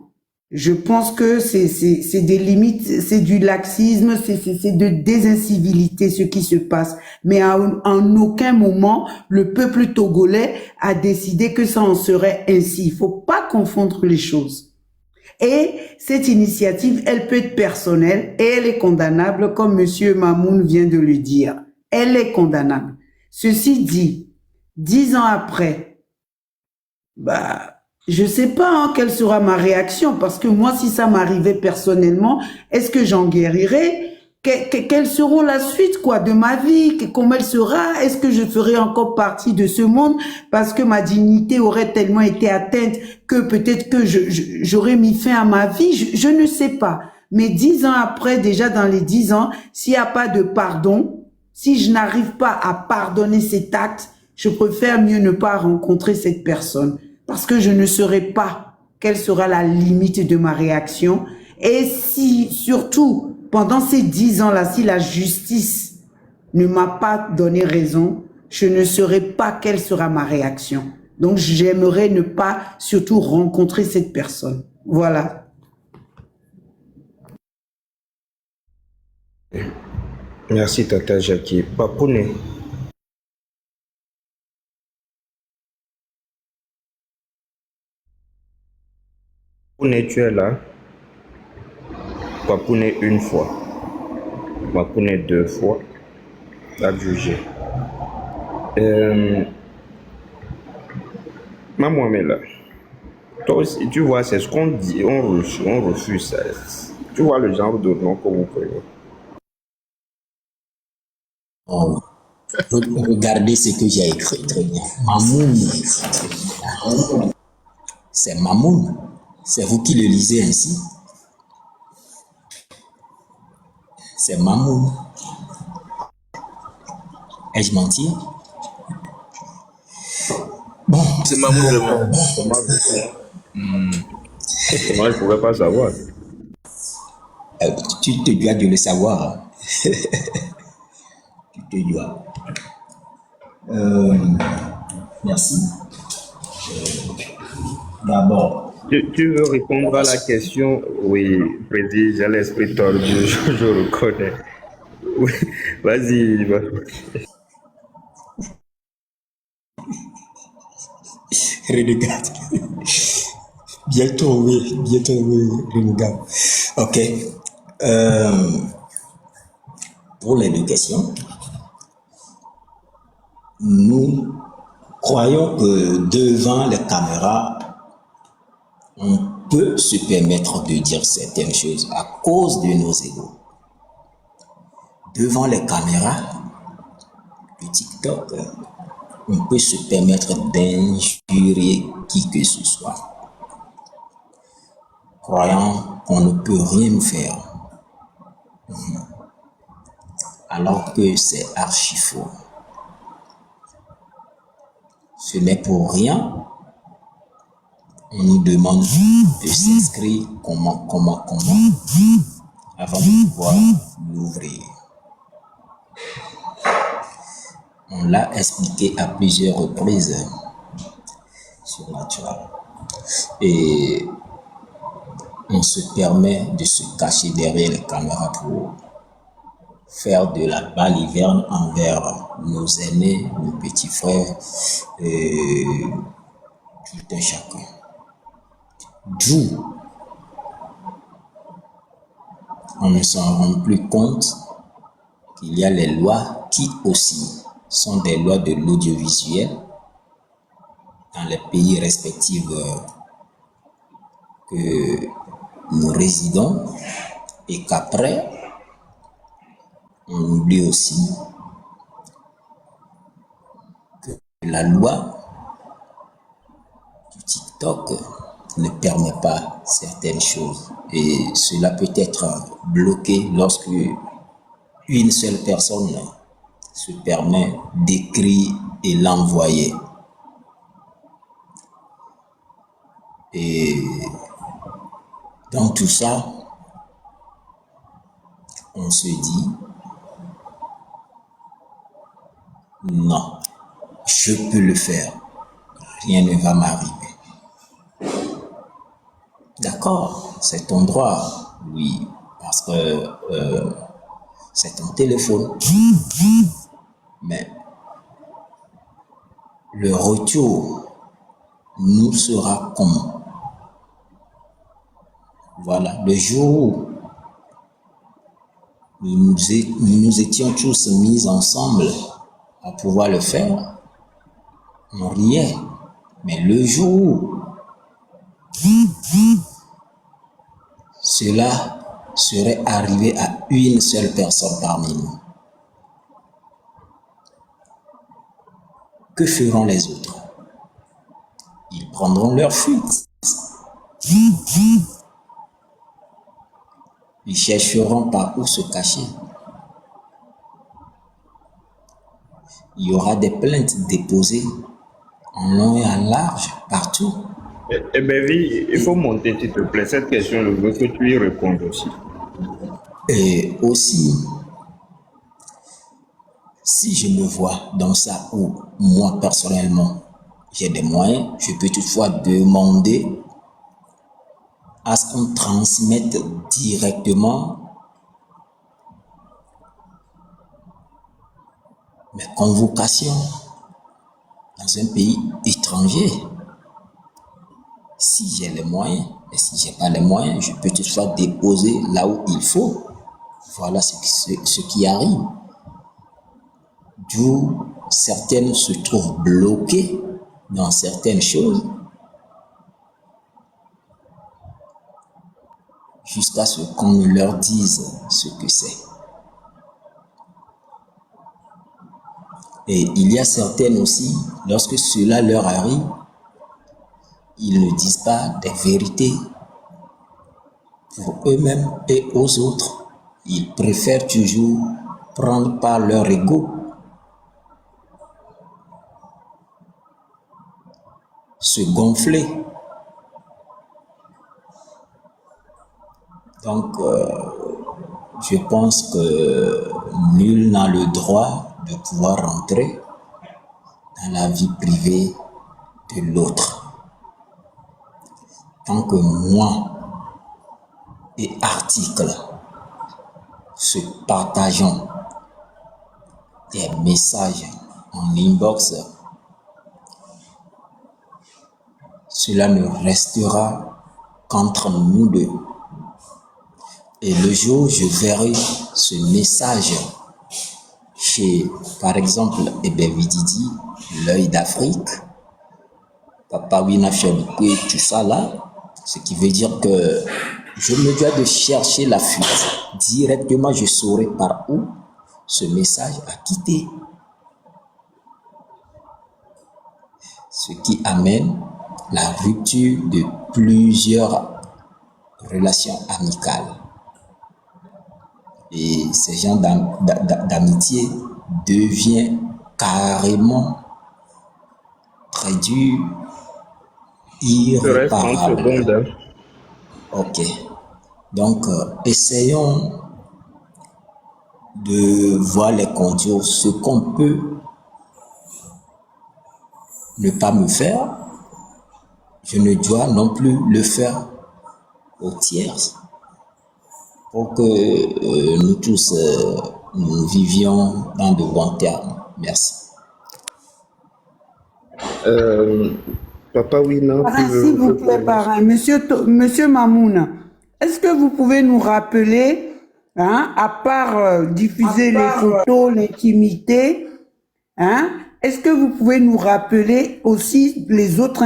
Je pense que c'est des limites, c'est du laxisme, c'est de désincivilité ce qui se passe. Mais en aucun moment, le peuple togolais a décidé que ça en serait ainsi. Il faut pas confondre les choses. Et cette initiative, elle peut être personnelle et elle est condamnable, comme Monsieur Mamoun vient de le dire. Elle est condamnable. Ceci dit, 10 ans après, je sais pas quelle sera ma réaction, parce que moi, si ça m'arrivait personnellement, est-ce que j'en guérirais? Quelles seront la suite de ma vie? Comment elle sera? Est-ce que je ferai encore partie de ce monde parce que ma dignité aurait tellement été atteinte que peut-être que j'aurais mis fin à ma vie? Je ne sais pas. Mais 10 ans après, déjà dans les 10 ans, s'il n'y a pas de pardon, si je n'arrive pas à pardonner cet acte, je préfère mieux ne pas rencontrer cette personne. Parce que je ne saurais pas quelle sera la limite de ma réaction. Et si, surtout, pendant ces 10 ans-là, si la justice ne m'a pas donné raison, je ne saurais pas quelle sera ma réaction. Donc, j'aimerais ne pas, surtout, rencontrer cette personne. Voilà. Merci, Tata Jackie. Papouné. Papouné, tu es là. Papouné une fois. Papouné 2 fois. Adjugé. Maman, mais là. Toi aussi, tu vois, c'est ce qu'on dit, on refuse ça. Tu vois le genre de nom que vous prenez. Oh. Regardez ce que j'ai écrit, très bien. Mamoun. C'est Mamoun. C'est vous qui le lisez ainsi. C'est Mamoun. Ai-je menti? Bon. C'est Mamoun vraiment. Moi, je ne pourrais pas savoir. Tu te dois de le savoir. Tu te dois. Merci. D'abord. Tu veux répondre à la question? Oui, Président, j'ai l'esprit tordu, je reconnais. Oui, vas-y. Regarde. Bientôt, oui, Renouga. Ok. Pour l'éducation, nous croyons que devant les caméras, on peut se permettre de dire certaines choses à cause de nos égos. Devant les caméras, le TikTok, on peut se permettre d'injurier qui que ce soit, croyant qu'on ne peut rien faire, alors que c'est archi faux. Ce n'est pour rien. On nous demande de s'inscrire comment, avant de pouvoir l'ouvrir. On l'a expliqué à plusieurs reprises sur Natural. Et on se permet de se cacher derrière les caméras pour faire de la baliverne envers nos aînés, nos petits frères, et tout un chacun. D'où on ne s'en rend plus compte qu'il y a les lois qui aussi sont des lois de l'audiovisuel dans les pays respectifs que nous résidons, et qu'après, on oublie aussi que la loi du TikTok ne permet pas certaines choses, et cela peut être bloqué lorsque une seule personne se permet d'écrire et l'envoyer. Et dans tout ça, on se dit non, je peux le faire, rien ne va m'arriver. D'accord, c'est ton droit, oui, parce que c'est ton téléphone. Mais le retour nous sera comment? Voilà, le jour où nous nous étions tous mis ensemble à pouvoir le faire, on riait. Mais le jour où cela serait arrivé à une seule personne parmi nous, que feront les autres? Ils prendront leur fuite. Ils chercheront par où se cacher. Il y aura des plaintes déposées en long et en large, partout. Eh bien, oui, il faut monter, s'il te plaît. Cette question, je veux que tu y répondes aussi. Et aussi, si je me vois dans ça où moi, personnellement, j'ai des moyens, je peux toutefois demander à ce qu'on transmette directement mes convocations dans un pays étranger. Si j'ai les moyens, et si j'ai pas les moyens, je peux toutefois déposer là où il faut. Voilà ce qui arrive. D'où certaines se trouvent bloquées dans certaines choses jusqu'à ce qu'on ne leur dise ce que c'est. Et il y a certaines aussi, lorsque cela leur arrive, ils ne disent pas des vérités pour eux-mêmes et aux autres. Ils préfèrent toujours prendre par leur ego, se gonfler. Donc, je pense que nul n'a le droit de pouvoir rentrer dans la vie privée de l'autre. Tant que moi et article se partageons des messages en inbox cela ne restera qu'entre nous deux. Et le jour où je verrai ce message chez, par exemple, Ebevididi, l'œil d'Afrique, Papa Wina Fiaboué, tout ça là, ce qui veut dire que je me dois de chercher la fuite. Directement, je saurai par où ce message a quitté. Ce qui amène la rupture de plusieurs relations amicales. Et ces gens d'amitié deviennent carrément très durs, irréparables. Ok. Donc, essayons de voir les contours, ce qu'on peut ne pas me faire, je ne dois non plus le faire aux tiers pour que nous tous nous vivions dans de bons termes. Merci. Papa Wina, S'il vous plaît, parrain. Monsieur Mamouna, est-ce que vous pouvez nous rappeler, hein, à part diffuser les photos, l'intimité, hein, est-ce que vous pouvez nous rappeler aussi les autres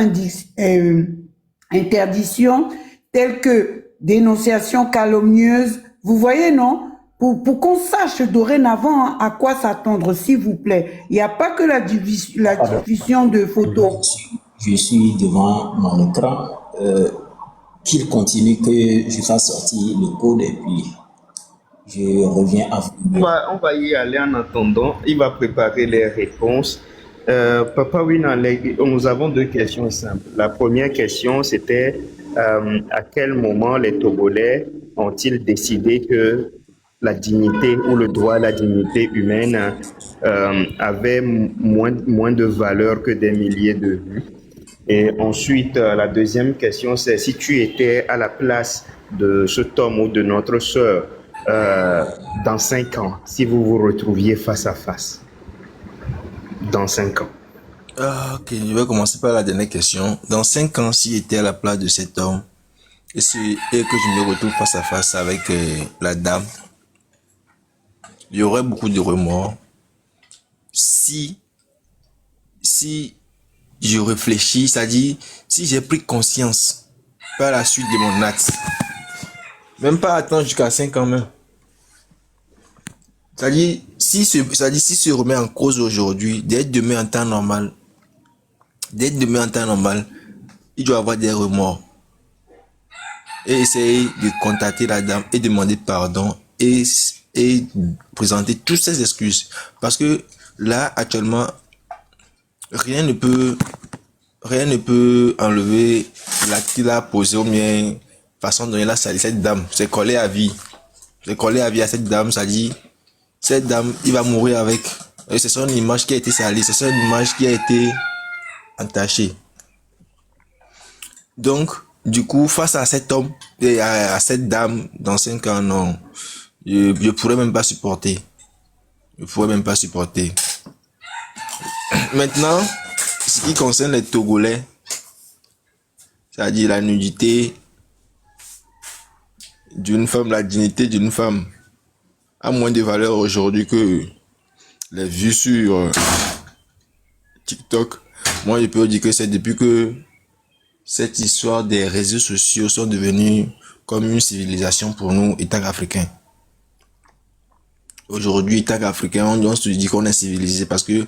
interdictions telles que dénonciation calomnieuse, vous voyez, non? Pour qu'on sache dorénavant à quoi s'attendre, s'il vous plaît. Il n'y a pas que la diffusion de photos. Je suis devant mon écran. Qu'il continue, que je fasse sortir le code et puis je reviens à vous. On va y aller en attendant. Il va préparer les réponses. Papa Wina, nous avons deux questions simples. La première question, c'était à quel moment les Togolais ont-ils décidé que la dignité ou le droit à la dignité humaine avait moins de valeur que des milliers de vues? Et ensuite, la deuxième question, c'est si tu étais à la place de cet homme ou de notre sœur dans 5 ans, si vous vous retrouviez face à face, dans 5 ans. Ok, je vais commencer par la dernière question. Dans 5 ans, si j'étais à la place de cet homme et que je me retrouve face à face avec la dame, il y aurait beaucoup de remords. Si je réfléchis, c'est-à-dire si j'ai pris conscience par la suite de mon acte, même pas attendre jusqu'à 5 ans même. C'est-à-dire si se remet en cause aujourd'hui, d'être demain en temps normal, il doit avoir des remords et essayer de contacter la dame et demander pardon et présenter toutes ses excuses, parce que là actuellement rien ne peut enlever l'acte qu'il a posé ou bien façon dont il a sali cette dame. C'est collé à vie à cette dame. Ça dit cette dame, il va mourir avec. Et c'est son image qui a été salie, c'est son image qui a été entachée. Donc du coup, face à cet homme et à cette dame dans 5 ans, non, je pourrais même pas supporter. Maintenant, ce qui concerne les Togolais, c'est-à-dire la nudité d'une femme, la dignité d'une femme a moins de valeur aujourd'hui que les vues sur TikTok. Moi, je peux dire que c'est depuis que cette histoire des réseaux sociaux sont devenus comme une civilisation pour nous, États africains. Aujourd'hui, États africains, on se dit qu'on est civilisé parce que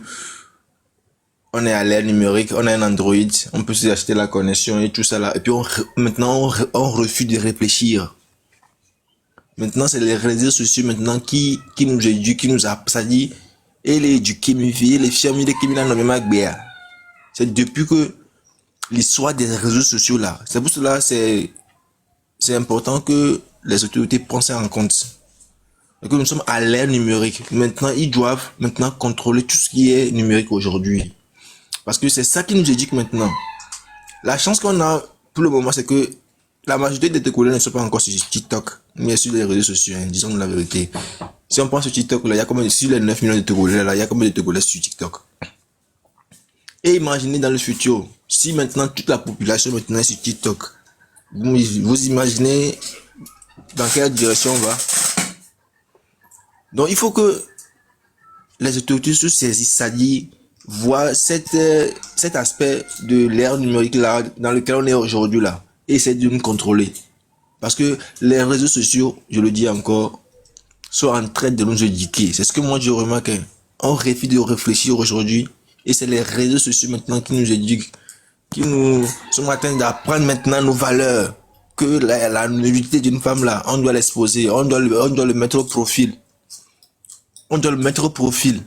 on est à l'ère numérique, on a un Android, on peut s'acheter la connexion et tout ça là. Et puis maintenant, on refuse de réfléchir. Maintenant, c'est les réseaux sociaux maintenant qui nous éduquent, qui nous a, ça dit, et les éduqués, les filles, qui m'ont nommé Béa. C'est depuis que l'histoire des réseaux sociaux là. C'est pour cela, c'est important que les autorités prennent ça en compte. Et que nous sommes à l'ère numérique. Maintenant, ils doivent maintenant contrôler tout ce qui est numérique aujourd'hui. Parce que c'est ça qui nous éduque maintenant. La chance qu'on a pour le moment, c'est que la majorité des Togolais ne sont pas encore sur TikTok, mais sur les réseaux sociaux, hein, disons la vérité. Si on pense sur TikTok, là, il y a combien, sur les 9 millions de Togolais, là, il y a combien de Togolais sur TikTok? Et imaginez dans le futur, Si maintenant toute la population maintenant est sur TikTok, vous imaginez dans quelle direction on va? Donc il faut que les autorités se saisissent, c'est-à-dire voir cet aspect de l'ère numérique là dans lequel on est aujourd'hui là et essayer de nous contrôler. Parce que les réseaux sociaux, je le dis encore, sont en train de nous éduquer. C'est ce que moi je remarque. On refuse de réfléchir aujourd'hui et c'est les réseaux sociaux maintenant qui nous éduquent, qui nous sont en train d'apprendre maintenant nos valeurs. Que la nudité d'une femme là, on doit l'exposer, on doit le mettre au profil. On doit le mettre au profil.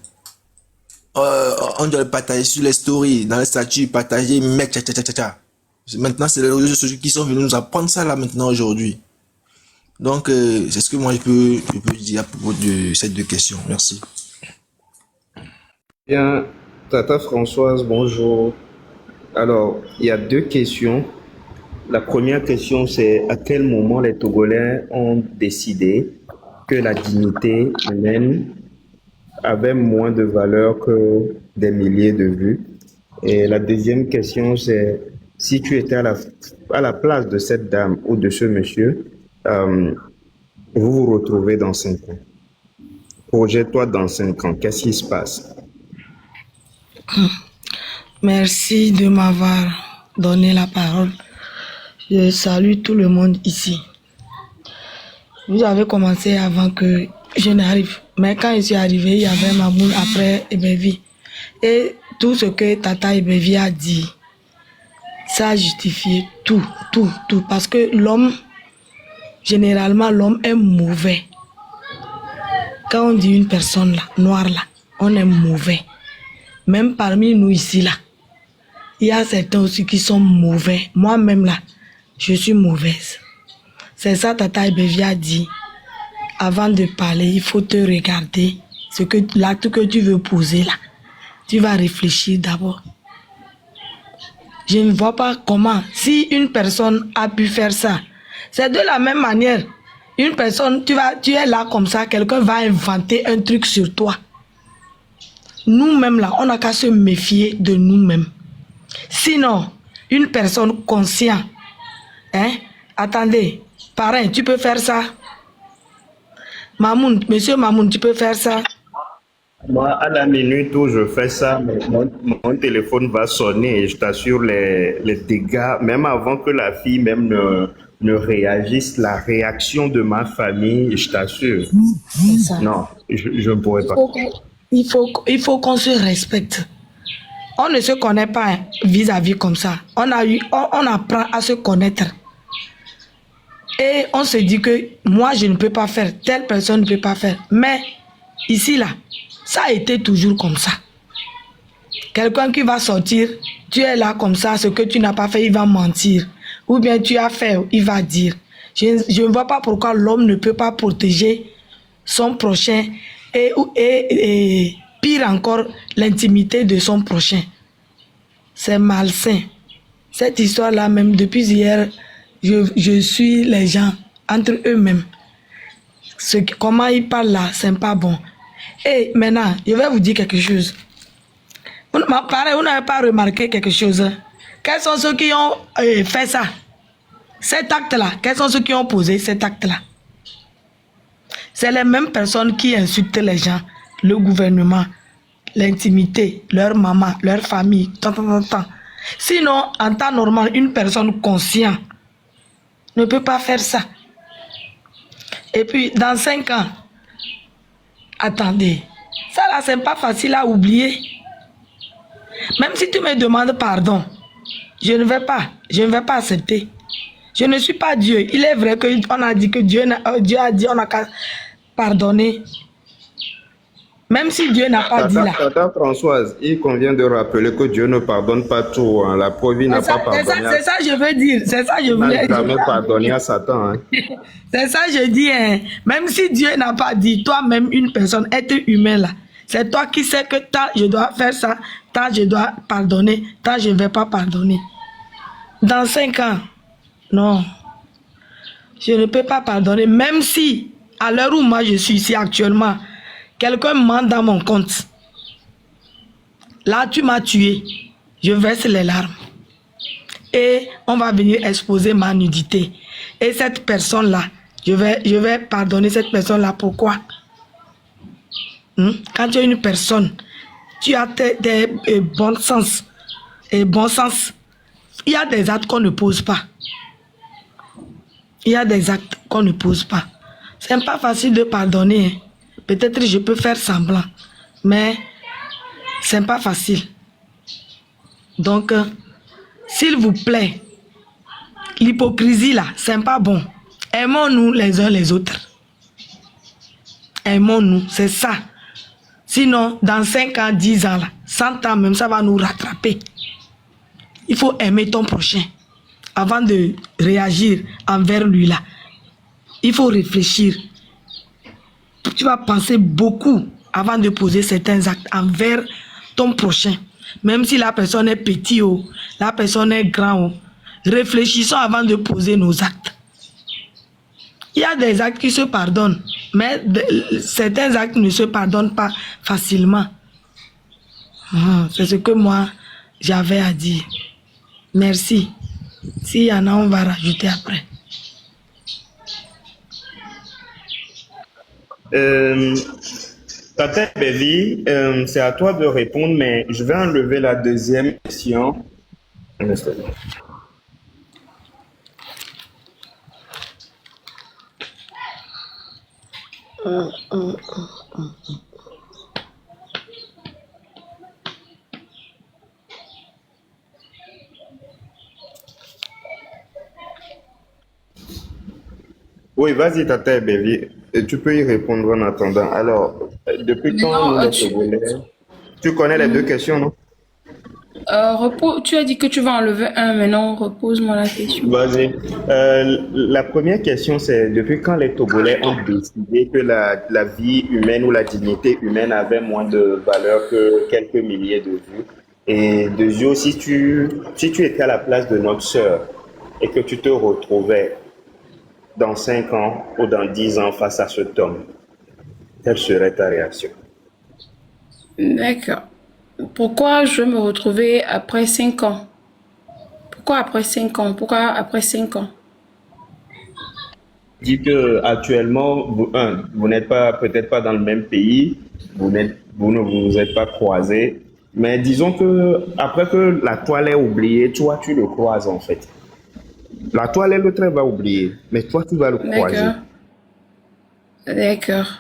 On doit le partager sur les stories, dans les statuts, partager, mettre, Maintenant, c'est les réseaux sociaux qui sont venus nous apprendre ça là maintenant aujourd'hui. Donc, c'est ce que moi je peux dire à propos de ces deux questions. Merci. Bien, Tata Françoise, bonjour. Alors, il y a deux questions. La première question, c'est à quel moment les Togolais ont décidé que la dignité humaine avait moins de valeur que des milliers de vues. Et la deuxième question, c'est si tu étais à la place de cette dame ou de ce monsieur, vous vous retrouvez dans 5 ans. Projette-toi dans 5 ans. Qu'est-ce qui se passe? Merci de m'avoir donné la parole. Je salue tout le monde ici. Vous avez commencé avant que je n'arrive. Mais quand je suis arrivé, il y avait Mamoun après Ebevi. Et tout ce que Tata Ebevi a dit, ça a justifié tout. Parce que l'homme, généralement, l'homme est mauvais. Quand on dit une personne là, noire là, on est mauvais. Même parmi nous ici là, il y a certains aussi qui sont mauvais. Moi-même là, je suis mauvaise. C'est ça Tata Ebevi a dit. Avant de parler, il faut te regarder. L'acte que tu veux poser là, tu vas réfléchir d'abord. Je ne vois pas comment, si une personne a pu faire ça, c'est de la même manière. Une personne, tu es là comme ça, quelqu'un va inventer un truc sur toi. Nous-mêmes là, on n'a qu'à se méfier de nous-mêmes. Sinon, une personne consciente, attendez, parrain, tu peux faire ça? Mamoun, monsieur Mamoun, tu peux faire ça? Moi, à la minute où je fais ça, mon téléphone va sonner et je t'assure les dégâts, même avant que la fille même ne réagisse, la réaction de ma famille, je t'assure. Non, je ne pourrais pas. Il faut qu'on se respecte. On ne se connaît pas vis-à-vis comme ça. On apprend à se connaître. Et on se dit que moi, je ne peux pas faire, telle personne ne peut pas faire. Mais ici, là, ça a été toujours comme ça. Quelqu'un qui va sortir, tu es là comme ça, ce que tu n'as pas fait, il va mentir. Ou bien tu as fait, il va dire. Je ne vois pas pourquoi l'homme ne peut pas protéger son prochain et pire encore, l'intimité de son prochain. C'est malsain. Cette histoire-là, même depuis hier, je suis les gens entre eux-mêmes. Comment ils parlent là, c'est pas bon. Et maintenant, je vais vous dire quelque chose. Pareil, vous n'avez pas remarqué quelque chose. Quels sont ceux qui ont fait ça? Cet acte-là, quels sont ceux qui ont posé cet acte-là? C'est les mêmes personnes qui insultent les gens, le gouvernement, l'intimité, leur maman, leur famille, tant. Sinon, en temps normal, une personne consciente ne peut pas faire ça. Et puis, dans 5 ans, attendez, ça là, c'est pas facile à oublier. Même si tu me demandes pardon, je ne vais pas accepter. Je ne suis pas Dieu. Il est vrai qu'on a dit que Dieu a dit on n'a qu'à pardonner. Même si Dieu n'a pas dit là. Tata Françoise, il convient de rappeler que Dieu ne pardonne pas tout. Hein. La preuve, il n'a pas pardonné. C'est ça que je veux dire. C'est ça que je voulais dire. Il n'a jamais pardonné à Satan. Hein. C'est ça que je dis. Hein. Même si Dieu n'a pas dit, toi-même, une personne, être humain là, c'est toi qui sais que tant je dois faire ça, tant je dois pardonner, tant je ne vais pas pardonner. Dans 5 ans, non. Je ne peux pas pardonner. Même si, à l'heure où moi je suis ici actuellement, quelqu'un ment dans mon compte. Là, tu m'as tué. Je verse les larmes. et on va venir exposer ma nudité. Et cette personne-là, je vais pardonner cette personne-là. Pourquoi? Quand tu es une personne, tu as des bons sens. Et bon sens, il y a des actes qu'on ne pose pas. Il y a des actes qu'on ne pose pas. C'est pas facile de pardonner. Peut-être je peux faire semblant, mais c'est pas facile. Donc, s'il vous plaît, l'hypocrisie là, c'est pas bon. Aimons-nous les uns les autres. Aimons-nous, c'est ça. Sinon, dans 5 ans, 10 ans, là, 100 ans même, ça va nous rattraper. Il faut aimer ton prochain avant de réagir envers lui là. Il faut réfléchir. Tu vas penser beaucoup avant de poser certains actes envers ton prochain. Même si la personne est petite ou la personne est grande. Réfléchissons avant de poser nos actes. Il y a des actes qui se pardonnent, mais certains actes ne se pardonnent pas facilement. C'est ce que moi, j'avais à dire. Merci. S'il y en a, on va rajouter après. Tata Bevi, c'est à toi de répondre, mais je vais enlever la deuxième question. Oui, vas-y, Tata Bevi. Tu peux y répondre en attendant. Alors, depuis quand nous, les Togolais, tu connais les deux questions, non? Tu as dit que tu vas enlever un, maintenant repose-moi la question. Vas-y. La première question, c'est depuis quand les Togolais ont décidé que la vie humaine ou la dignité humaine avait moins de valeur que quelques milliers de vues? Et deuxièmement, si tu étais à la place de notre sœur et que tu te retrouvais dans 5 ans ou dans 10 ans face à cet homme, quelle serait ta réaction? D'accord. Pourquoi je vais me retrouver après 5 ans? Pourquoi après 5 ans? Pourquoi après 5 ans? Dis que actuellement, vous n'êtes pas peut-être pas dans le même pays, vous ne vous êtes pas croisés, mais disons que après que la toile est oubliée, toi tu le croises en fait. La toile est l'autre va oublier, mais toi tu vas le croiser. D'accord.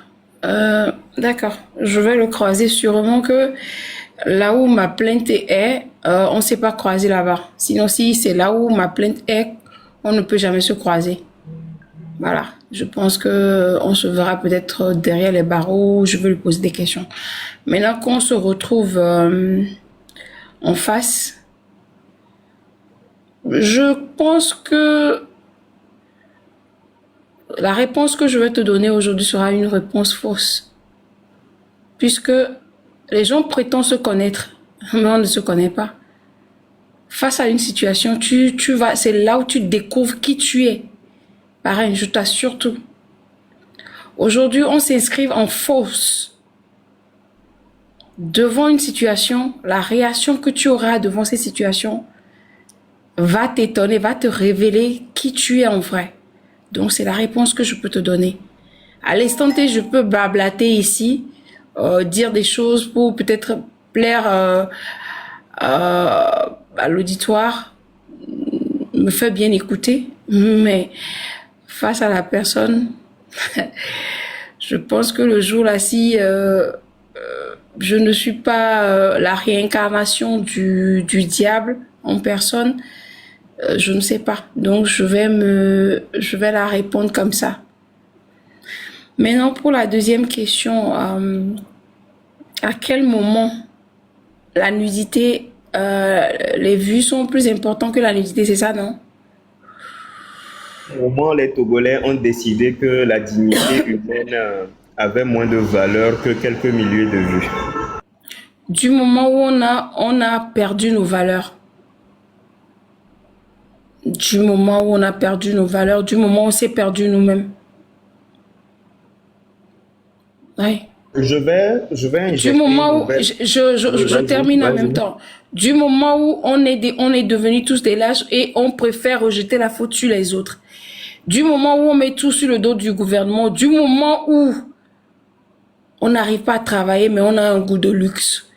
Je vais le croiser sûrement que là où ma plainte est, on ne s'est pas croisé là-bas. Sinon, si c'est là où ma plainte est, on ne peut jamais se croiser. Voilà. Je pense que on se verra peut-être derrière les barreaux. Je vais lui poser des questions. Maintenant qu'on se retrouve en face, je pense que la réponse que je vais te donner aujourd'hui sera une réponse fausse. Puisque les gens prétendent se connaître, mais on ne se connaît pas. Face à une situation, c'est là où tu découvres qui tu es. Pareil, je t'assure tout. Aujourd'hui, on s'inscrive en fausse. Devant une situation, la réaction que tu auras devant ces situations va t'étonner, va te révéler qui tu es en vrai. Donc, c'est la réponse que je peux te donner. À l'instant T, je peux blablater ici, dire des choses pour peut-être plaire à l'auditoire, me faire bien écouter, mais face à la personne, je pense que le jour là, si je ne suis pas la réincarnation du diable en personne, je ne sais pas. Donc, je vais la répondre comme ça. Maintenant, pour la deuxième question, à quel moment la nudité, les vues sont plus importantes que la nudité, c'est ça, non? Au moment où les Togolais ont décidé que la dignité humaine avait moins de valeur que quelques milliers de vues. Du moment où on a perdu nos valeurs. Du moment où on a perdu nos valeurs, du moment où on s'est perdu nous-mêmes. Oui. Je vais Du injecter moment une où, nouvelle... je Vas-y, termine en vas-y. même temps. Du moment où on est devenus tous des lâches et on préfère rejeter la faute sur les autres. Du moment où on met tout sur le dos du gouvernement, du moment où on n'arrive pas à travailler mais on a un goût de luxe.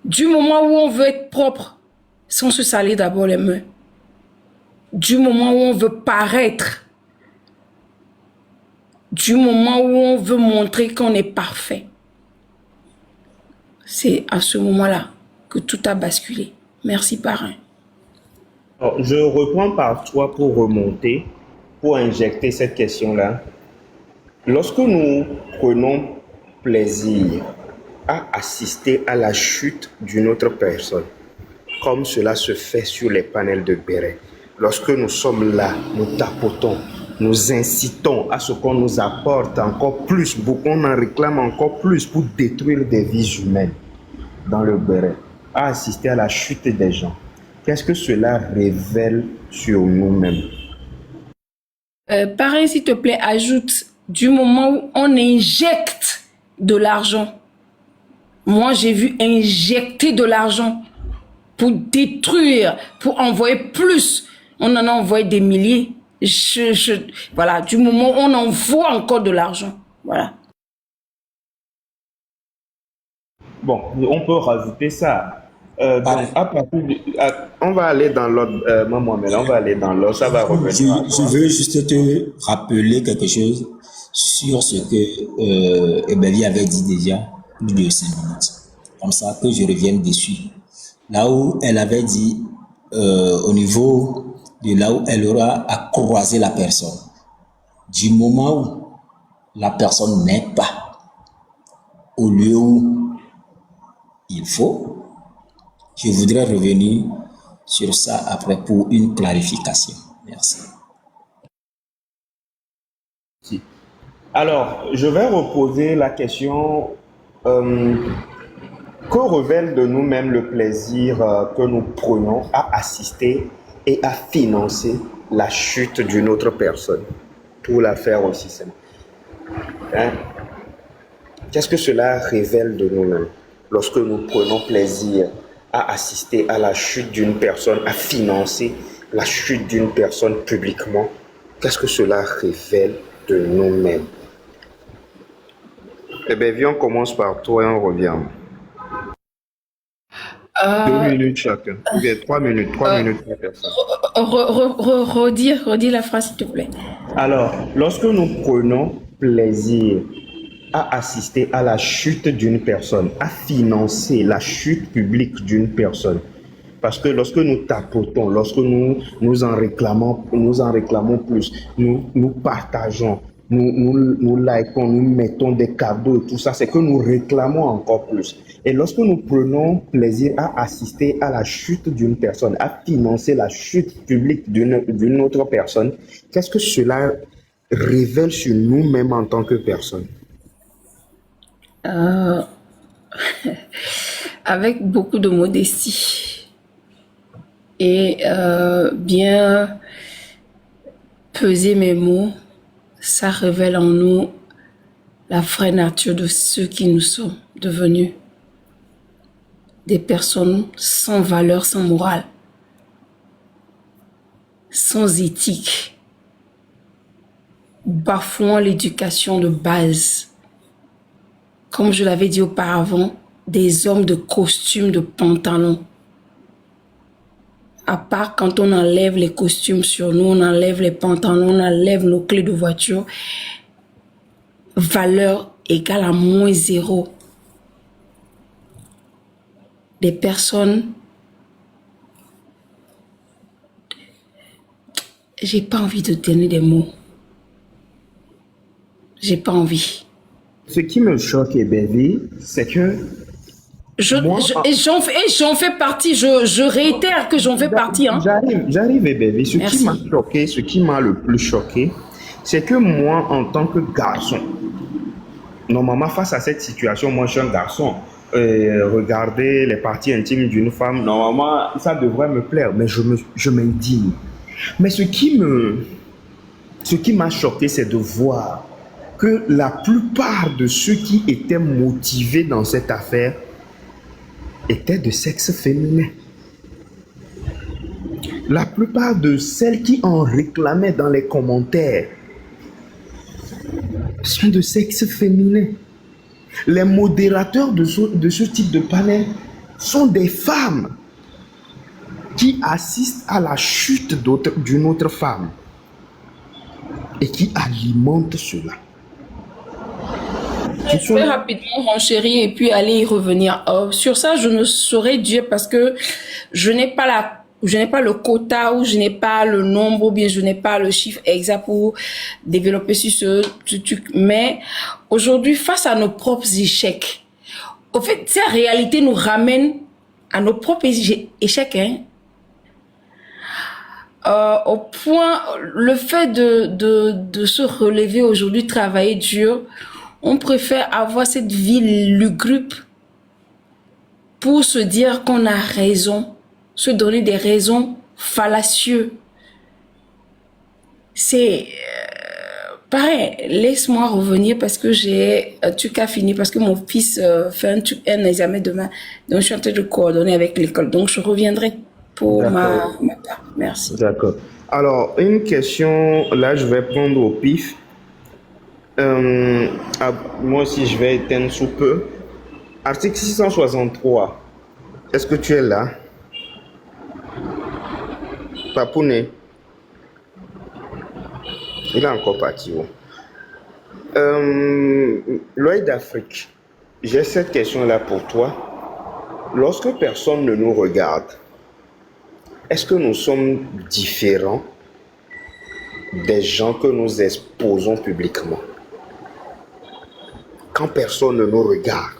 Du moment où on veut être propre sans se salir d'abord les mains. Du moment où on veut paraître. Du moment où on veut montrer qu'on est parfait. C'est à ce moment-là que tout a basculé. Merci, parrain. Alors, je reprends par toi pour remonter, pour injecter cette question-là. Lorsque nous prenons plaisir à assister à la chute d'une autre personne, comme cela se fait sur les panels de Béret, lorsque nous sommes là, nous tapotons, nous incitons à ce qu'on nous apporte encore plus, on en réclame encore plus pour détruire des vies humaines dans le Béret, à assister à la chute des gens. Qu'est-ce que cela révèle sur nous-mêmes? Parrain, s'il te plaît, ajoute du moment où on injecte de l'argent. Moi, j'ai vu injecter de l'argent pour détruire, pour envoyer plus. On en a envoyé des milliers. Voilà, du moment où on envoie encore de l'argent. Voilà. Bon, on peut rajouter ça. Donc, à partir on va aller dans l'ordre, Mohamed, on va aller dans l'ordre, ça va revenir. Je veux juste te rappeler quelque chose sur ce que Ebelie avait dit déjà, plus de 5 minutes. Comme ça, que je revienne dessus. Là où elle avait dit, au niveau de là où elle aura à croiser la personne, du moment où la personne n'est pas au lieu où il faut, je voudrais revenir sur ça après pour une clarification. Merci. Alors, je vais reposer la question, que révèle de nous-mêmes le plaisir que nous prenons à assister et à financer la chute d'une autre personne, pour la faire aussi simple. Hein? Qu'est-ce que cela révèle de nous-mêmes lorsque nous prenons plaisir à assister à la chute d'une personne, à financer la chute d'une personne publiquement? Qu'est-ce que cela révèle de nous-mêmes? Eh bien, viens, on commence par toi et on revient. 2 minutes chacun. Ou bien 3 minutes par personne. Redis la phrase, s'il te plaît. Alors, lorsque nous prenons plaisir à assister à la chute d'une personne, à financer la chute publique d'une personne, parce que lorsque nous tapotons, lorsque nous en réclamons plus, nous partageons, nous likons, nous mettons des cadeaux et tout ça, c'est que nous réclamons encore plus. Et lorsque nous prenons plaisir à assister à la chute d'une personne, à financer la chute publique d'une autre personne, qu'est-ce que cela révèle sur nous-mêmes en tant que personne? Avec beaucoup de modestie et bien peser mes mots, ça révèle en nous la vraie nature de ceux qui nous sommes devenus. Des personnes sans valeur, sans morale, sans éthique, bafouant l'éducation de base. Comme je l'avais dit auparavant, des hommes de costumes, de pantalons. À part quand on enlève les costumes sur nous, on enlève les pantalons, on enlève nos clés de voiture, valeur égale à -0. Des personnes, j'ai pas envie de donner des mots. J'ai pas envie. Ce qui me choque, Ebevi, c'est que j'en fais partie, je réitère que j'en fais partie. Hein. J'arrive, Ebevi. Ce qui m'a choqué, ce qui m'a le plus choqué, c'est que moi, en tant que garçon, normalement, face à cette situation, moi, je suis un garçon. Regarder les parties intimes d'une femme, normalement, ça devrait me plaire, mais je m'indigne. Mais ce qui m'a choqué, c'est de voir que la plupart de ceux qui étaient motivés dans cette affaire étaient de sexe féminin. La plupart de celles qui en réclamaient dans les commentaires sont de sexe féminin. Les modérateurs de ce type de panel sont des femmes qui assistent à la chute d'une autre femme et qui alimentent cela. Je vais rapidement renchérir et puis aller y revenir. Sur ça, je ne saurais dire parce que je n'ai pas le quota ou je n'ai pas le nombre ou bien je n'ai pas le chiffre exact pour développer sur ce truc. Mais aujourd'hui, face à nos propres échecs, au fait, cette réalité nous ramène à nos propres échecs, hein. Au point, le fait de se relever aujourd'hui, travailler dur, on préfère avoir cette vie lugubre pour se dire qu'on a raison, se donner des raisons fallacieuses. C'est pareil, laisse-moi revenir parce que j'ai un truc à finir, parce que mon fils fait un examen demain, donc je suis en train de coordonner avec l'école, donc je reviendrai pour ma part. Merci. D'accord. Alors, une question, là je vais prendre au pif. Moi aussi je vais éteindre sous peu. Article 663. Est-ce que tu es là? Papounet. Il est encore parti. L'œil d'Afrique. J'ai cette question-là pour toi. Lorsque personne ne nous regarde, est-ce que nous sommes différents des gens que nous exposons publiquement? Quand personne ne nous regarde,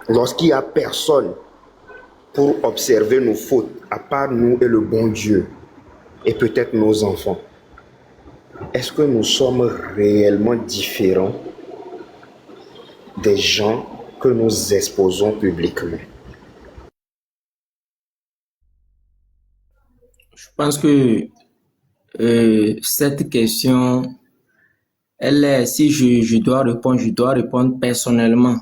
lorsqu'il n'y a personne pour observer nos fautes, à part nous et le bon Dieu, et peut-être nos enfants, est-ce que nous sommes réellement différents des gens que nous exposons publiquement? Je pense que cette question, elle est, si je dois répondre personnellement.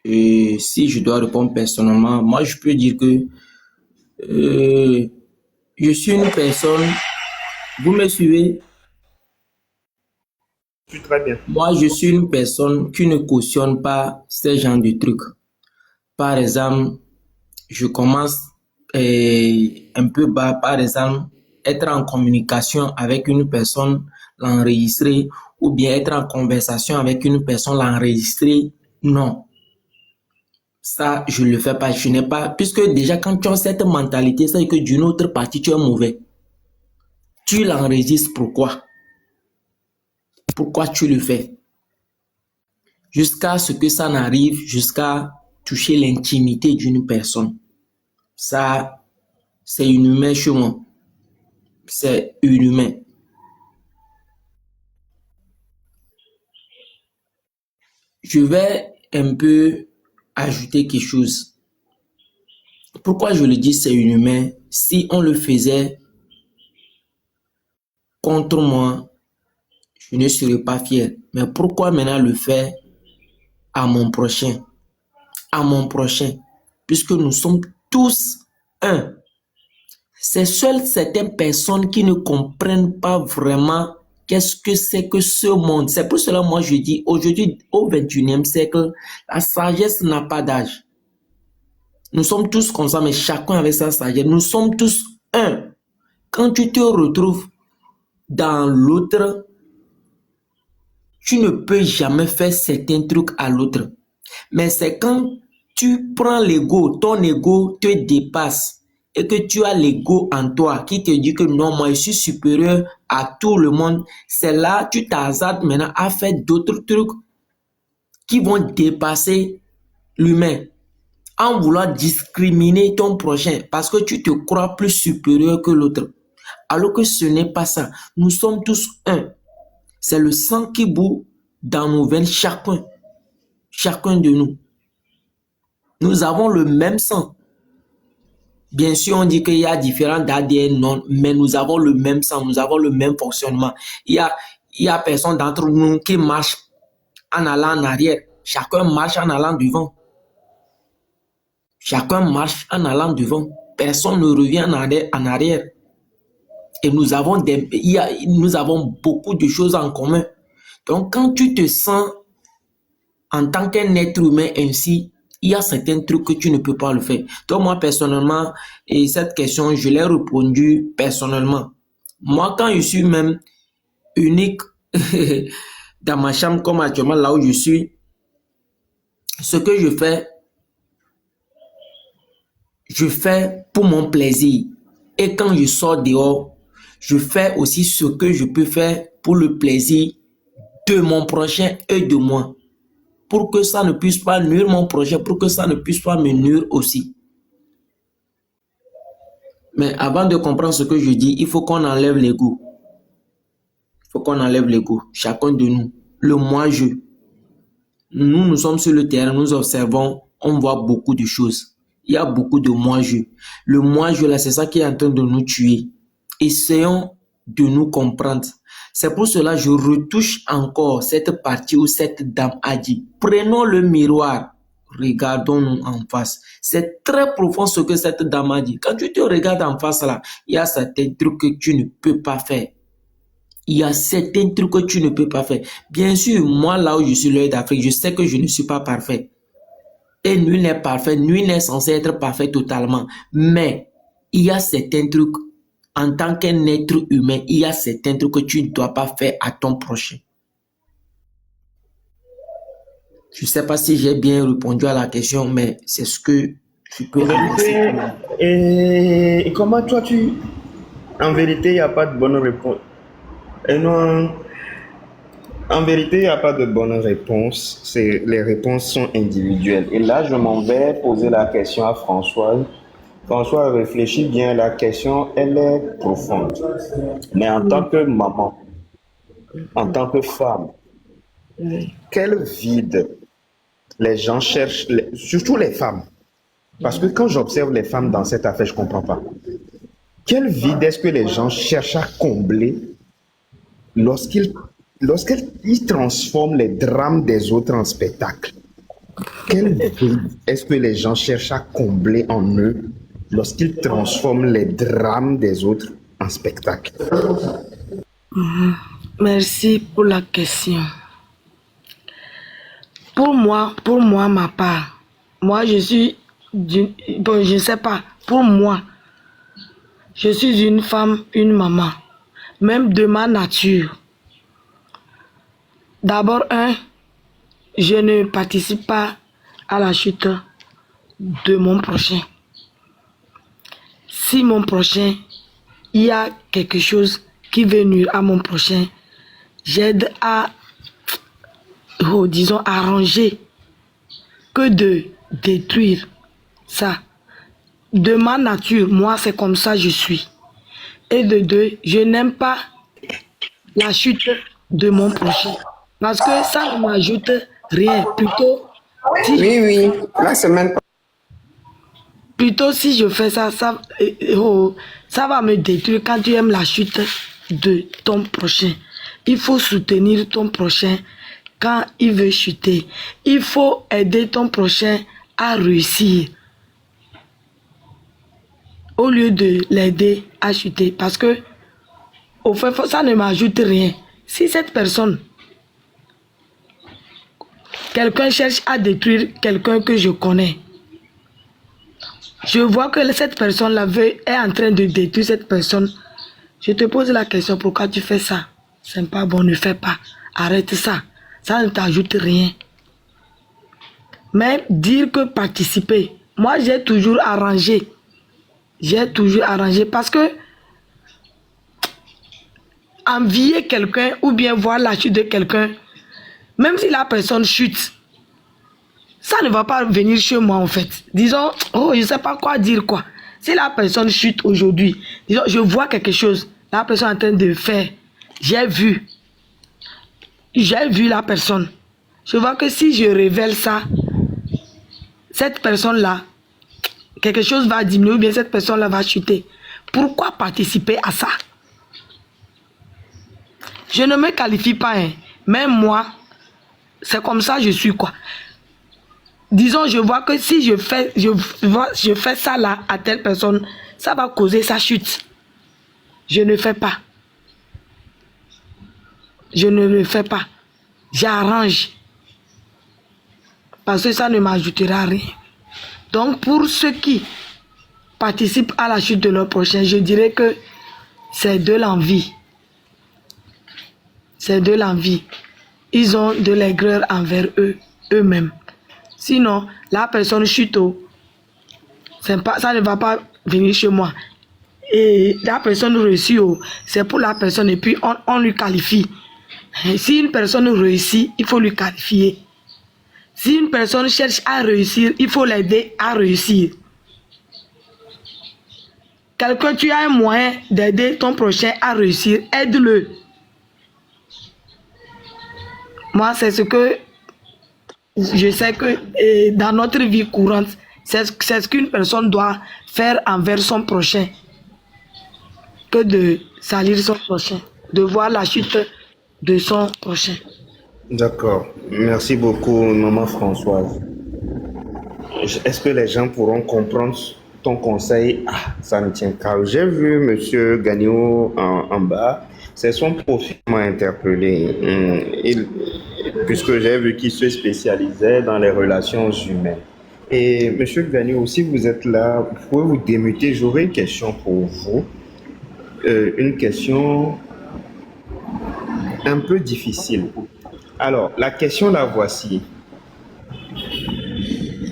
Et si je dois répondre personnellement, moi je peux dire que je suis une personne, vous me suivez? Très bien. Moi je suis une personne qui ne cautionne pas ce genre de trucs. Par exemple, je commence un peu bas, par exemple, être en communication avec une personne, l'enregistrer, ou bien être en conversation avec une personne, l'enregistrer, non. Ça, je ne le fais pas, je n'ai pas, puisque déjà quand tu as cette mentalité, c'est que d'une autre partie, tu es mauvais. Tu l'enregistres, pourquoi? Pourquoi tu le fais? Jusqu'à ce que ça n'arrive, jusqu'à toucher l'intimité d'une personne. Ça, c'est inhumain chez moi. C'est inhumain. Je vais un peu ajouter quelque chose. Pourquoi je le dis c'est inhumain? Si on le faisait contre moi, je ne serais pas fier. Mais pourquoi maintenant le faire à mon prochain? À mon prochain. Puisque nous sommes tous un. C'est seules certaines personnes qui ne comprennent pas vraiment qu'est-ce que c'est que ce monde. C'est pour cela moi je dis aujourd'hui au 21e siècle, la sagesse n'a pas d'âge. Nous sommes tous comme ça, mais chacun avec sa sagesse. Nous sommes tous un. Quand tu te retrouves dans l'autre, tu ne peux jamais faire certains trucs à l'autre. Mais c'est quand tu prends l'ego, ton ego te dépasse et que tu as l'ego en toi qui te dit que non, moi je suis supérieur à tout le monde. C'est là que tu t'hasardes maintenant à faire d'autres trucs qui vont dépasser l'humain. En voulant discriminer ton prochain parce que tu te crois plus supérieur que l'autre. Alors que ce n'est pas ça. Nous sommes tous un. C'est le sang qui bout dans nos veines, chacun de nous. Nous avons le même sang. Bien sûr, on dit qu'il y a différents ADN, non, mais nous avons le même sang, nous avons le même fonctionnement. Il y a personne d'entre nous qui marche en allant en arrière. Chacun marche en allant devant. Chacun marche en allant devant. Personne ne revient en arrière. Et nous avons beaucoup de choses en commun. Donc, quand tu te sens en tant qu'un être humain ainsi, il y a certains trucs que tu ne peux pas le faire. Donc, moi, personnellement, et cette question, je l'ai répondu personnellement. Moi, quand je suis même unique dans ma chambre, comme actuellement là où je suis, ce que je fais pour mon plaisir. Et quand je sors dehors, je fais aussi ce que je peux faire pour le plaisir de mon prochain et de moi. Pour que ça ne puisse pas nuire mon prochain, pour que ça ne puisse pas me nuire aussi. Mais avant de comprendre ce que je dis, il faut qu'on enlève l'ego. Il faut qu'on enlève l'ego, chacun de nous. Le moi-je. Nous sommes sur le terrain, nous observons, on voit beaucoup de choses. Il y a beaucoup de moi-je. Le moi-je, là, c'est ça qui est en train de nous tuer. Essayons de nous comprendre. C'est pour cela que je retouche encore cette partie où cette dame a dit, prenons le miroir, regardons-nous en face. C'est très profond ce que cette dame a dit. Quand tu te regardes en face là, il y a certains trucs que tu ne peux pas faire. Il y a certains trucs que tu ne peux pas faire. Bien sûr, moi là où je suis l'œil d'Afrique, je sais que je ne suis pas parfait. Et nul n'est parfait, nul n'est censé être parfait totalement. Mais il y a certains trucs, en tant qu'un être humain, il y a certains trucs que tu ne dois pas faire à ton prochain. Je ne sais pas si j'ai bien répondu à la question, mais c'est ce que je peux répondre. Et comment toi tu... En vérité, il n'y a pas de bonne réponse. Et non, en vérité, il n'y a pas de bonne réponse. Les réponses sont individuelles. Et là, je m'en vais poser la question à Françoise. François, réfléchis bien, la question, elle est profonde. Mais en tant que maman, en tant que femme, quel vide les gens cherchent, surtout les femmes. Parce que quand j'observe les femmes dans cette affaire, je ne comprends pas. Quel vide est-ce que les gens cherchent à combler lorsqu'ils transforment les drames des autres en spectacle? Quel vide est-ce que les gens cherchent à combler en eux lorsqu'ils transforment les drames des autres en spectacle? Merci pour la question. Pour moi, ma part, moi je suis, bon, je ne sais pas, pour moi, je suis une femme, une maman, même de ma nature. D'abord, je ne participe pas à la chute de mon prochain. Si mon prochain, il y a quelque chose qui veut nuire à mon prochain, j'aide à, disons, arranger que de détruire ça. De ma nature, moi, c'est comme ça je suis. Et de deux, je n'aime pas la chute de mon prochain. Parce que ça ne m'ajoute rien. Plutôt, si là, c'est même pas. Plutôt, si je fais ça, ça va me détruire quand tu aimes la chute de ton prochain. Il faut soutenir ton prochain quand il veut chuter. Il faut aider ton prochain à réussir au lieu de l'aider à chuter. Parce que, au fait, ça ne m'ajoute rien. Si cette personne, quelqu'un cherche à détruire quelqu'un que je connais, je vois que cette personne-là est en train de détruire cette personne. Je te pose la question, pourquoi tu fais ça? C'est pas bon, ne fais pas. Arrête ça. Ça ne t'ajoute rien. Mais dire que participer, moi j'ai toujours arrangé. J'ai toujours arrangé parce que envier quelqu'un ou bien voir la chute de quelqu'un, même si la personne chute, ça ne va pas venir chez moi en fait. Disons, oh, je ne sais pas quoi dire quoi. Si la personne chute aujourd'hui, disons, je vois quelque chose, la personne est en train de faire, j'ai vu la personne. Je vois que si je révèle ça, cette personne-là, quelque chose va diminuer ou bien cette personne-là va chuter. Pourquoi participer à ça? Je ne me qualifie pas, hein. Même moi, c'est comme ça je suis quoi. Disons, je vois que si je fais ça là à telle personne, ça va causer sa chute. Je ne fais pas. Je ne le fais pas. J'arrange. Parce que ça ne m'ajoutera rien. Donc, pour ceux qui participent à la chute de leur prochain, je dirais que c'est de l'envie. C'est de l'envie. Ils ont de l'aigreur envers eux-mêmes. Sinon, la personne chute, ça ne va pas venir chez moi. Et la personne réussit, c'est pour la personne et puis on lui qualifie. Et si une personne réussit, il faut lui qualifier. Si une personne cherche à réussir, il faut l'aider à réussir. Quelqu'un, tu as un moyen d'aider ton prochain à réussir, aide-le. Moi, c'est ce que je sais que dans notre vie courante, c'est ce qu'une personne doit faire envers son prochain. Que de salir son prochain, de voir la chute de son prochain. D'accord. Merci beaucoup, maman Françoise. Est-ce que les gens pourront comprendre ton conseil? Ah, ça ne tient qu'à. J'ai vu monsieur Gagnon en bas. C'est son profil qui m'a interpellé. Puisque j'ai vu qu'il se spécialisait dans les relations humaines. Et monsieur Gagnon, si vous êtes là, vous pouvez vous démuter. J'aurais une question pour vous. Une question un peu difficile. Alors, la question la voici.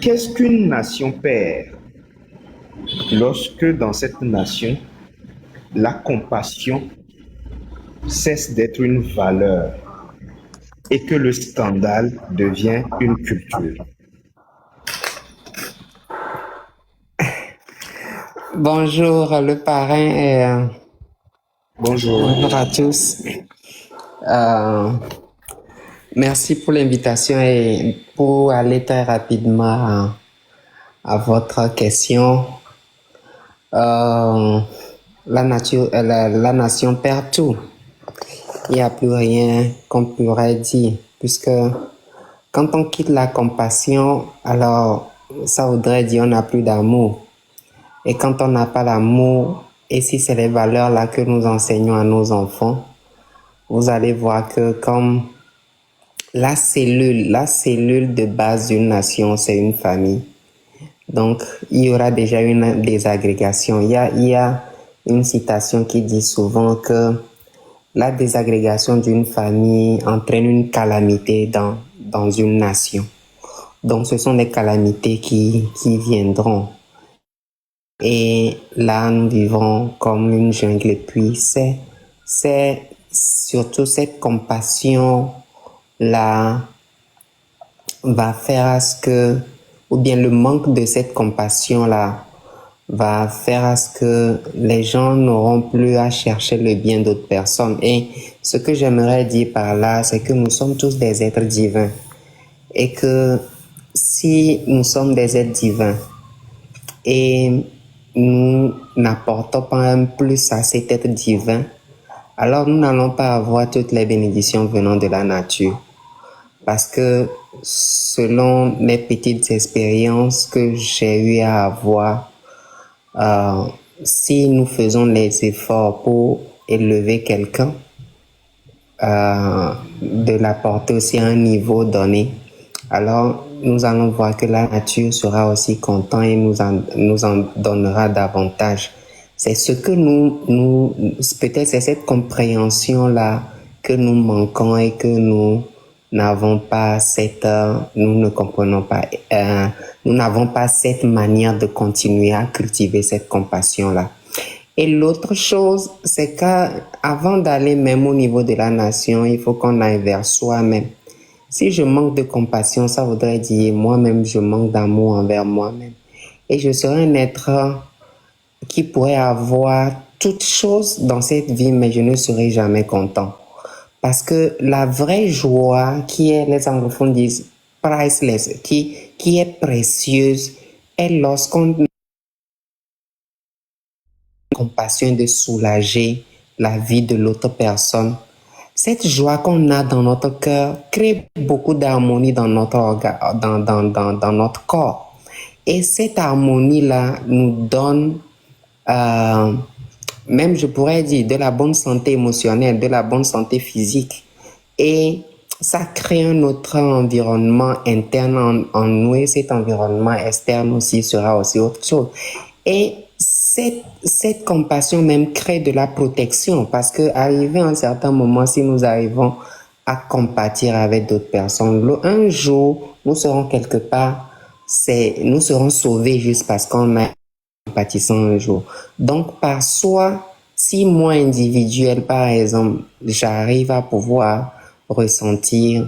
Qu'est-ce qu'une nation perd lorsque dans cette nation, la compassion cesse d'être une valeur et que le scandale devient une culture? Bonjour le parrain. Bonjour à tous. Merci pour l'invitation et pour aller très rapidement à votre question. La nation perd tout. Il n'y a plus rien qu'on pourrait dire, puisque quand on quitte la compassion, alors ça voudrait dire on n'a plus d'amour. Et quand on n'a pas d'amour, et si c'est les valeurs-là que nous enseignons à nos enfants, vous allez voir que comme la cellule de base d'une nation, c'est une famille. Donc, il y aura déjà une désagrégation. Il y a une citation qui dit souvent que la désagrégation d'une famille entraîne une calamité dans une nation. Donc, ce sont des calamités qui viendront. Et là, nous vivons comme une jungle. Et puis, c'est surtout cette compassion-là va faire à ce que, ou bien le manque de cette compassion-là va faire à ce que les gens n'auront plus à chercher le bien d'autres personnes. Et ce que j'aimerais dire par là, c'est que nous sommes tous des êtres divins. Et que si nous sommes des êtres divins et nous n'apportons pas un plus à cet être divin, alors nous n'allons pas avoir toutes les bénédictions venant de la nature. Parce que selon les petites expériences que j'ai eu à avoir, si nous faisons les efforts pour élever quelqu'un, de l'apporter aussi à un niveau donné, alors nous allons voir que la nature sera aussi contente et nous en donnera davantage. C'est ce que peut-être c'est cette compréhension-là que nous manquons et que nous n'avons pas nous ne comprenons pas, nous n'avons pas cette manière de continuer à cultiver cette compassion-là. Et l'autre chose, c'est qu'avant d'aller même au niveau de la nation, il faut qu'on aille vers soi-même. Si je manque de compassion, ça voudrait dire moi-même, je manque d'amour envers moi-même. Et je serai un être qui pourrait avoir toutes choses dans cette vie, mais je ne serai jamais content. Parce que la vraie joie qui est, les anglophones disent priceless, qui est précieuse, est lorsqu'on compassion et de soulager la vie de l'autre personne. Cette joie qu'on a dans notre cœur crée beaucoup d'harmonie dans dans notre corps. Et cette harmonie-là nous donne, même je pourrais dire, de la bonne santé émotionnelle, de la bonne santé physique. Et ça crée un autre environnement interne en nous et cet environnement externe aussi sera aussi autre chose. Et cette compassion même crée de la protection parce que arrivé à un certain moment, si nous arrivons à compatir avec d'autres personnes, un jour, nous serons quelque part, nous serons sauvés juste parce qu'on a compatissant un jour. Donc, par soi, si moi, individuel, par exemple, j'arrive à pouvoir ressentir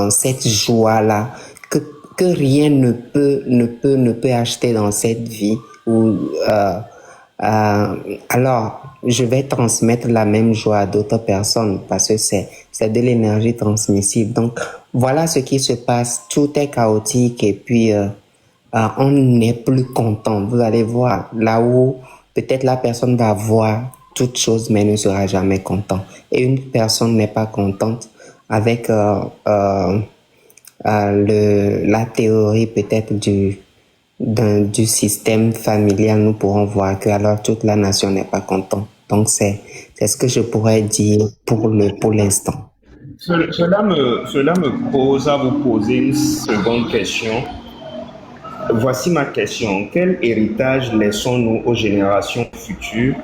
cette joie-là que rien ne peut acheter dans cette vie. Alors, je vais transmettre la même joie à d'autres personnes parce que c'est de l'énergie transmissible. Donc, voilà ce qui se passe. Tout est chaotique et puis on n'est plus content. Vous allez voir là où peut-être la personne va voir toute chose mais ne sera jamais content. Et une personne n'est pas contente avec la théorie peut-être du système familial. Nous pourrons voir que alors toute la nation n'est pas contente. Donc c'est ce que je pourrais dire pour l'instant. Cela me pose à vous poser une seconde question. Voici ma question. Quel héritage laissons-nous aux générations futures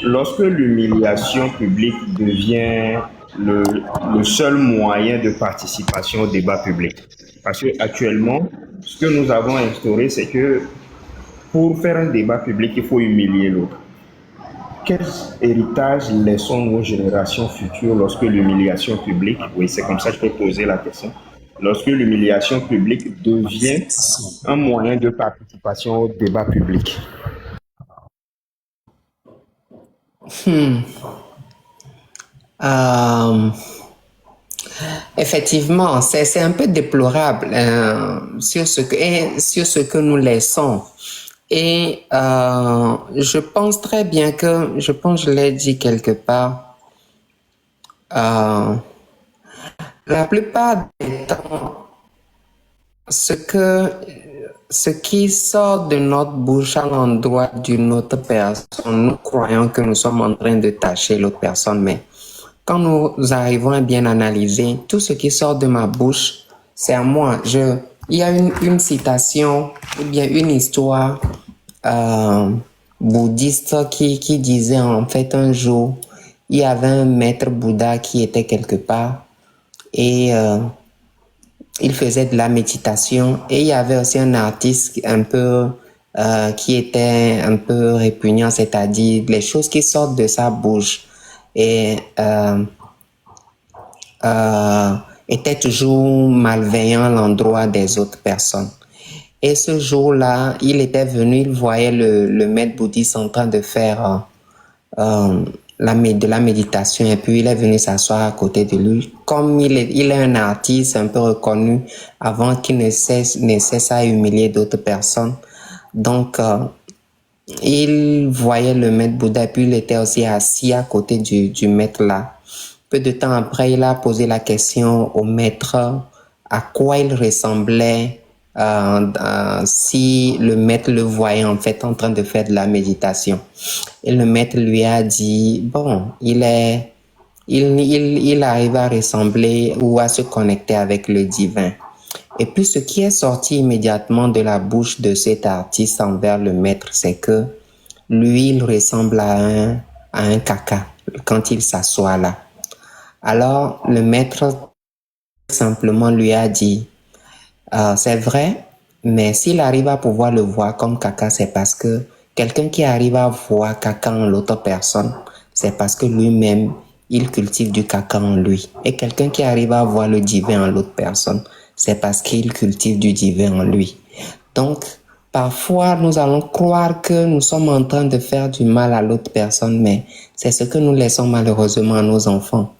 lorsque l'humiliation publique devient le seul moyen de participation au débat public? Parce qu'actuellement, ce que nous avons instauré, c'est que pour faire un débat public, il faut humilier l'autre. Quel héritage laissons-nous aux générations futures lorsque l'humiliation publique, oui, c'est comme ça que je peux poser la question, lorsque l'humiliation publique devient un moyen de participation au débat public? Effectivement, c'est un peu déplorable sur ce que nous laissons. Et je pense très bien que, je l'ai dit quelque part, la plupart des temps, ce qui sort de notre bouche à l'endroit d'une autre personne, nous croyons que nous sommes en train de tâcher l'autre personne, mais quand nous arrivons à bien analyser, tout ce qui sort de ma bouche, c'est à moi. Il y a une citation, ou bien une histoire bouddhiste qui disait en fait un jour, il y avait un maître Bouddha qui était quelque part et il faisait de la méditation et il y avait aussi un artiste un peu qui était un peu répugnant, c'est-à-dire les choses qui sortent de sa bouche et était toujours malveillant à l'endroit des autres personnes. Et ce jour-là, il était venu, il voyait le maître bouddhiste en train de faire de la méditation et puis il est venu s'asseoir à côté de lui. Comme il est un artiste un peu reconnu avant qu'il ne cesse à humilier d'autres personnes. Donc, il voyait le maître Bouddha et puis il était aussi assis à côté du maître là. Peu de temps après, il a posé la question au maître à quoi il ressemblait si le maître le voyait en fait en train de faire de la méditation. Et le maître lui a dit, bon, il arrive à ressembler ou à se connecter avec le divin. Et puis ce qui est sorti immédiatement de la bouche de cet artiste envers le maître, c'est que lui, il ressemble à un caca quand il s'assoit là. Alors le maître simplement lui a dit, c'est vrai, mais s'il arrive à pouvoir le voir comme caca, c'est parce que quelqu'un qui arrive à voir caca en l'autre personne, c'est parce que lui-même, il cultive du caca en lui. Et quelqu'un qui arrive à voir le divin en l'autre personne, c'est parce qu'il cultive du divin en lui. Donc, parfois, nous allons croire que nous sommes en train de faire du mal à l'autre personne, mais c'est ce que nous laissons malheureusement à nos enfants.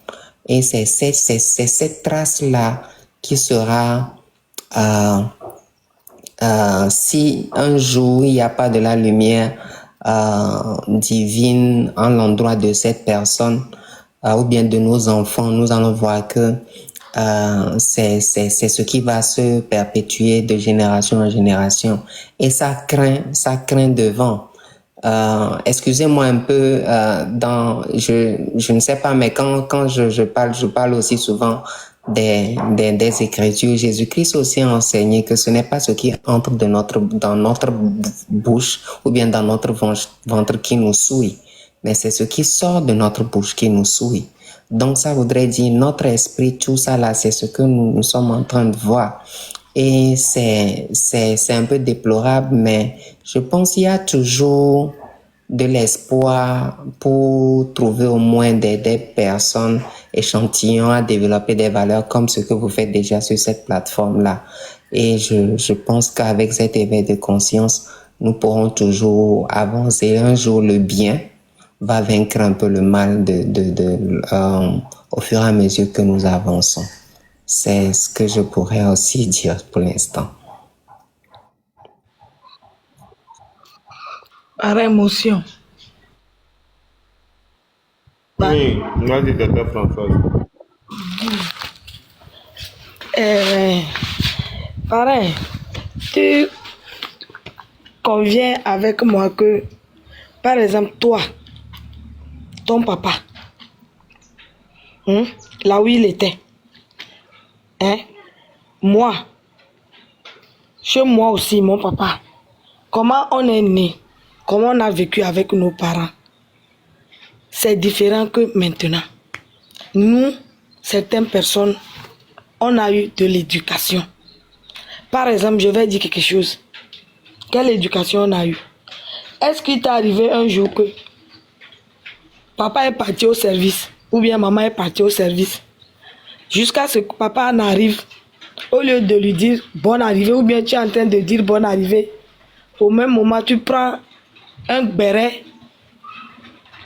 Et c'est cette trace-là qui sera... si un jour il n'y a pas de la lumière divine en l'endroit de cette personne ou bien de nos enfants, nous allons voir que c'est ce qui va se perpétuer de génération en génération. Et ça craint devant. Excusez-moi un peu, je ne sais pas, mais quand je parle aussi souvent des Écritures. Jésus-Christ aussi a enseigné que ce n'est pas ce qui entre dans notre bouche ou bien dans notre ventre qui nous souille, mais c'est ce qui sort de notre bouche qui nous souille. Donc ça voudrait dire notre esprit, tout ça là, c'est ce que nous sommes en train de voir. Et c'est un peu déplorable, mais je pense qu'il y a toujours de l'espoir pour trouver au moins des personnes échantillons à développer des valeurs comme ce que vous faites déjà sur cette plateforme-là. Et je pense qu'avec cet éveil de conscience, nous pourrons toujours avancer. Un jour, le bien va vaincre un peu le mal au fur et à mesure que nous avançons. C'est ce que je pourrais aussi dire pour l'instant. Par émotion. Oui, moi c'est Tata Françoise. Pareil, tu conviens avec moi que, par exemple, toi, ton papa, là où il était, moi, chez moi aussi, mon papa, comment on est né, comment on a vécu avec nos parents, c'est différent que maintenant. Nous, certaines personnes, on a eu de l'éducation. Par exemple, je vais dire quelque chose. Quelle éducation on a eu? Est-ce qu'il t'est arrivé un jour que papa est parti au service ou bien maman est partie au service jusqu'à ce que papa en arrive, au lieu de lui dire bonne arrivée ou bien tu es en train de dire bonne arrivée, au même moment tu prends un béret,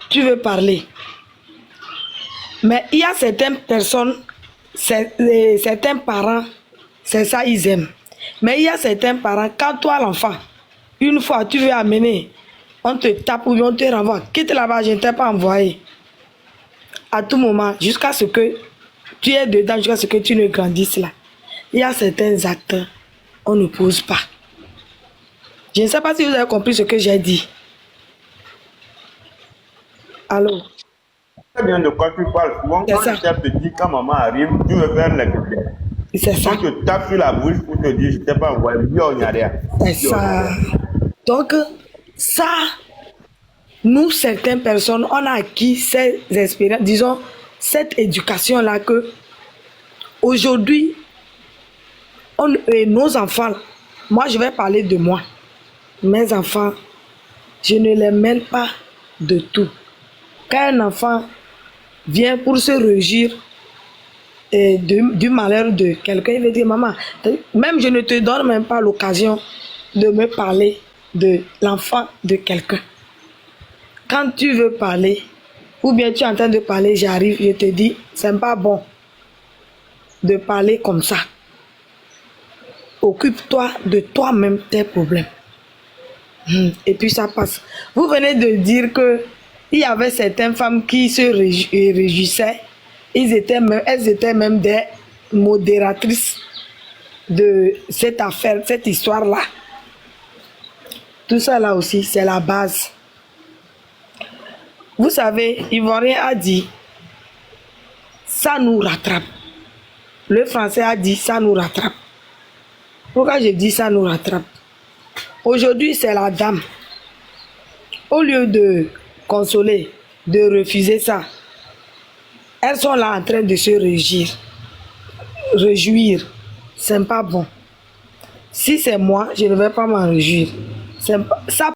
tu veux parler. Mais il y a certaines personnes, certains parents, c'est ça ils aiment. Mais il y a certains parents, quand toi l'enfant, une fois tu veux amener, on te tape ou bien on te renvoie, quitte là-bas, je ne t'ai pas envoyé. À tout moment, jusqu'à ce que tu es dedans, jusqu'à ce que tu ne grandisses là. Il y a certains actes, on ne pose pas. Je ne sais pas si vous avez compris ce que j'ai dit. Allô? Très bien de quoi tu parles. Souvent, quand tu es petit, quand maman arrive, tu veux faire le bébé. C'est ça. On te tape sur la bouche pour te dire, je ne t'ai pas envoyé. C'est ça. Donc, ça, nous, certaines personnes, on a acquis ces expériences, disons, cette éducation-là que, aujourd'hui, nos enfants, moi, je vais parler de moi. Mes enfants, je ne les mêle pas de tout. Quand un enfant vient pour se réjouir du malheur de quelqu'un, il veut dire, maman, même je ne te donne même pas l'occasion de me parler de l'enfant de quelqu'un. Quand tu veux parler, ou bien tu es en train de parler, j'arrive, je te dis, c'est pas bon de parler comme ça. Occupe-toi de toi-même tes problèmes. Et puis ça passe. Vous venez de dire que il y avait certaines femmes qui se réjouissaient. Elles étaient même des modératrices de cette affaire, cette histoire-là. Tout ça là aussi, c'est la base. Vous savez, Ivoirien a dit, ça nous rattrape. Le français a dit, ça nous rattrape. Pourquoi je dis ça nous rattrape? Aujourd'hui, c'est la dame. Au lieu de consoler, de refuser ça, elles sont là en train de se réjouir. C'est pas bon. Si c'est moi, je ne vais pas m'en réjouir. Ça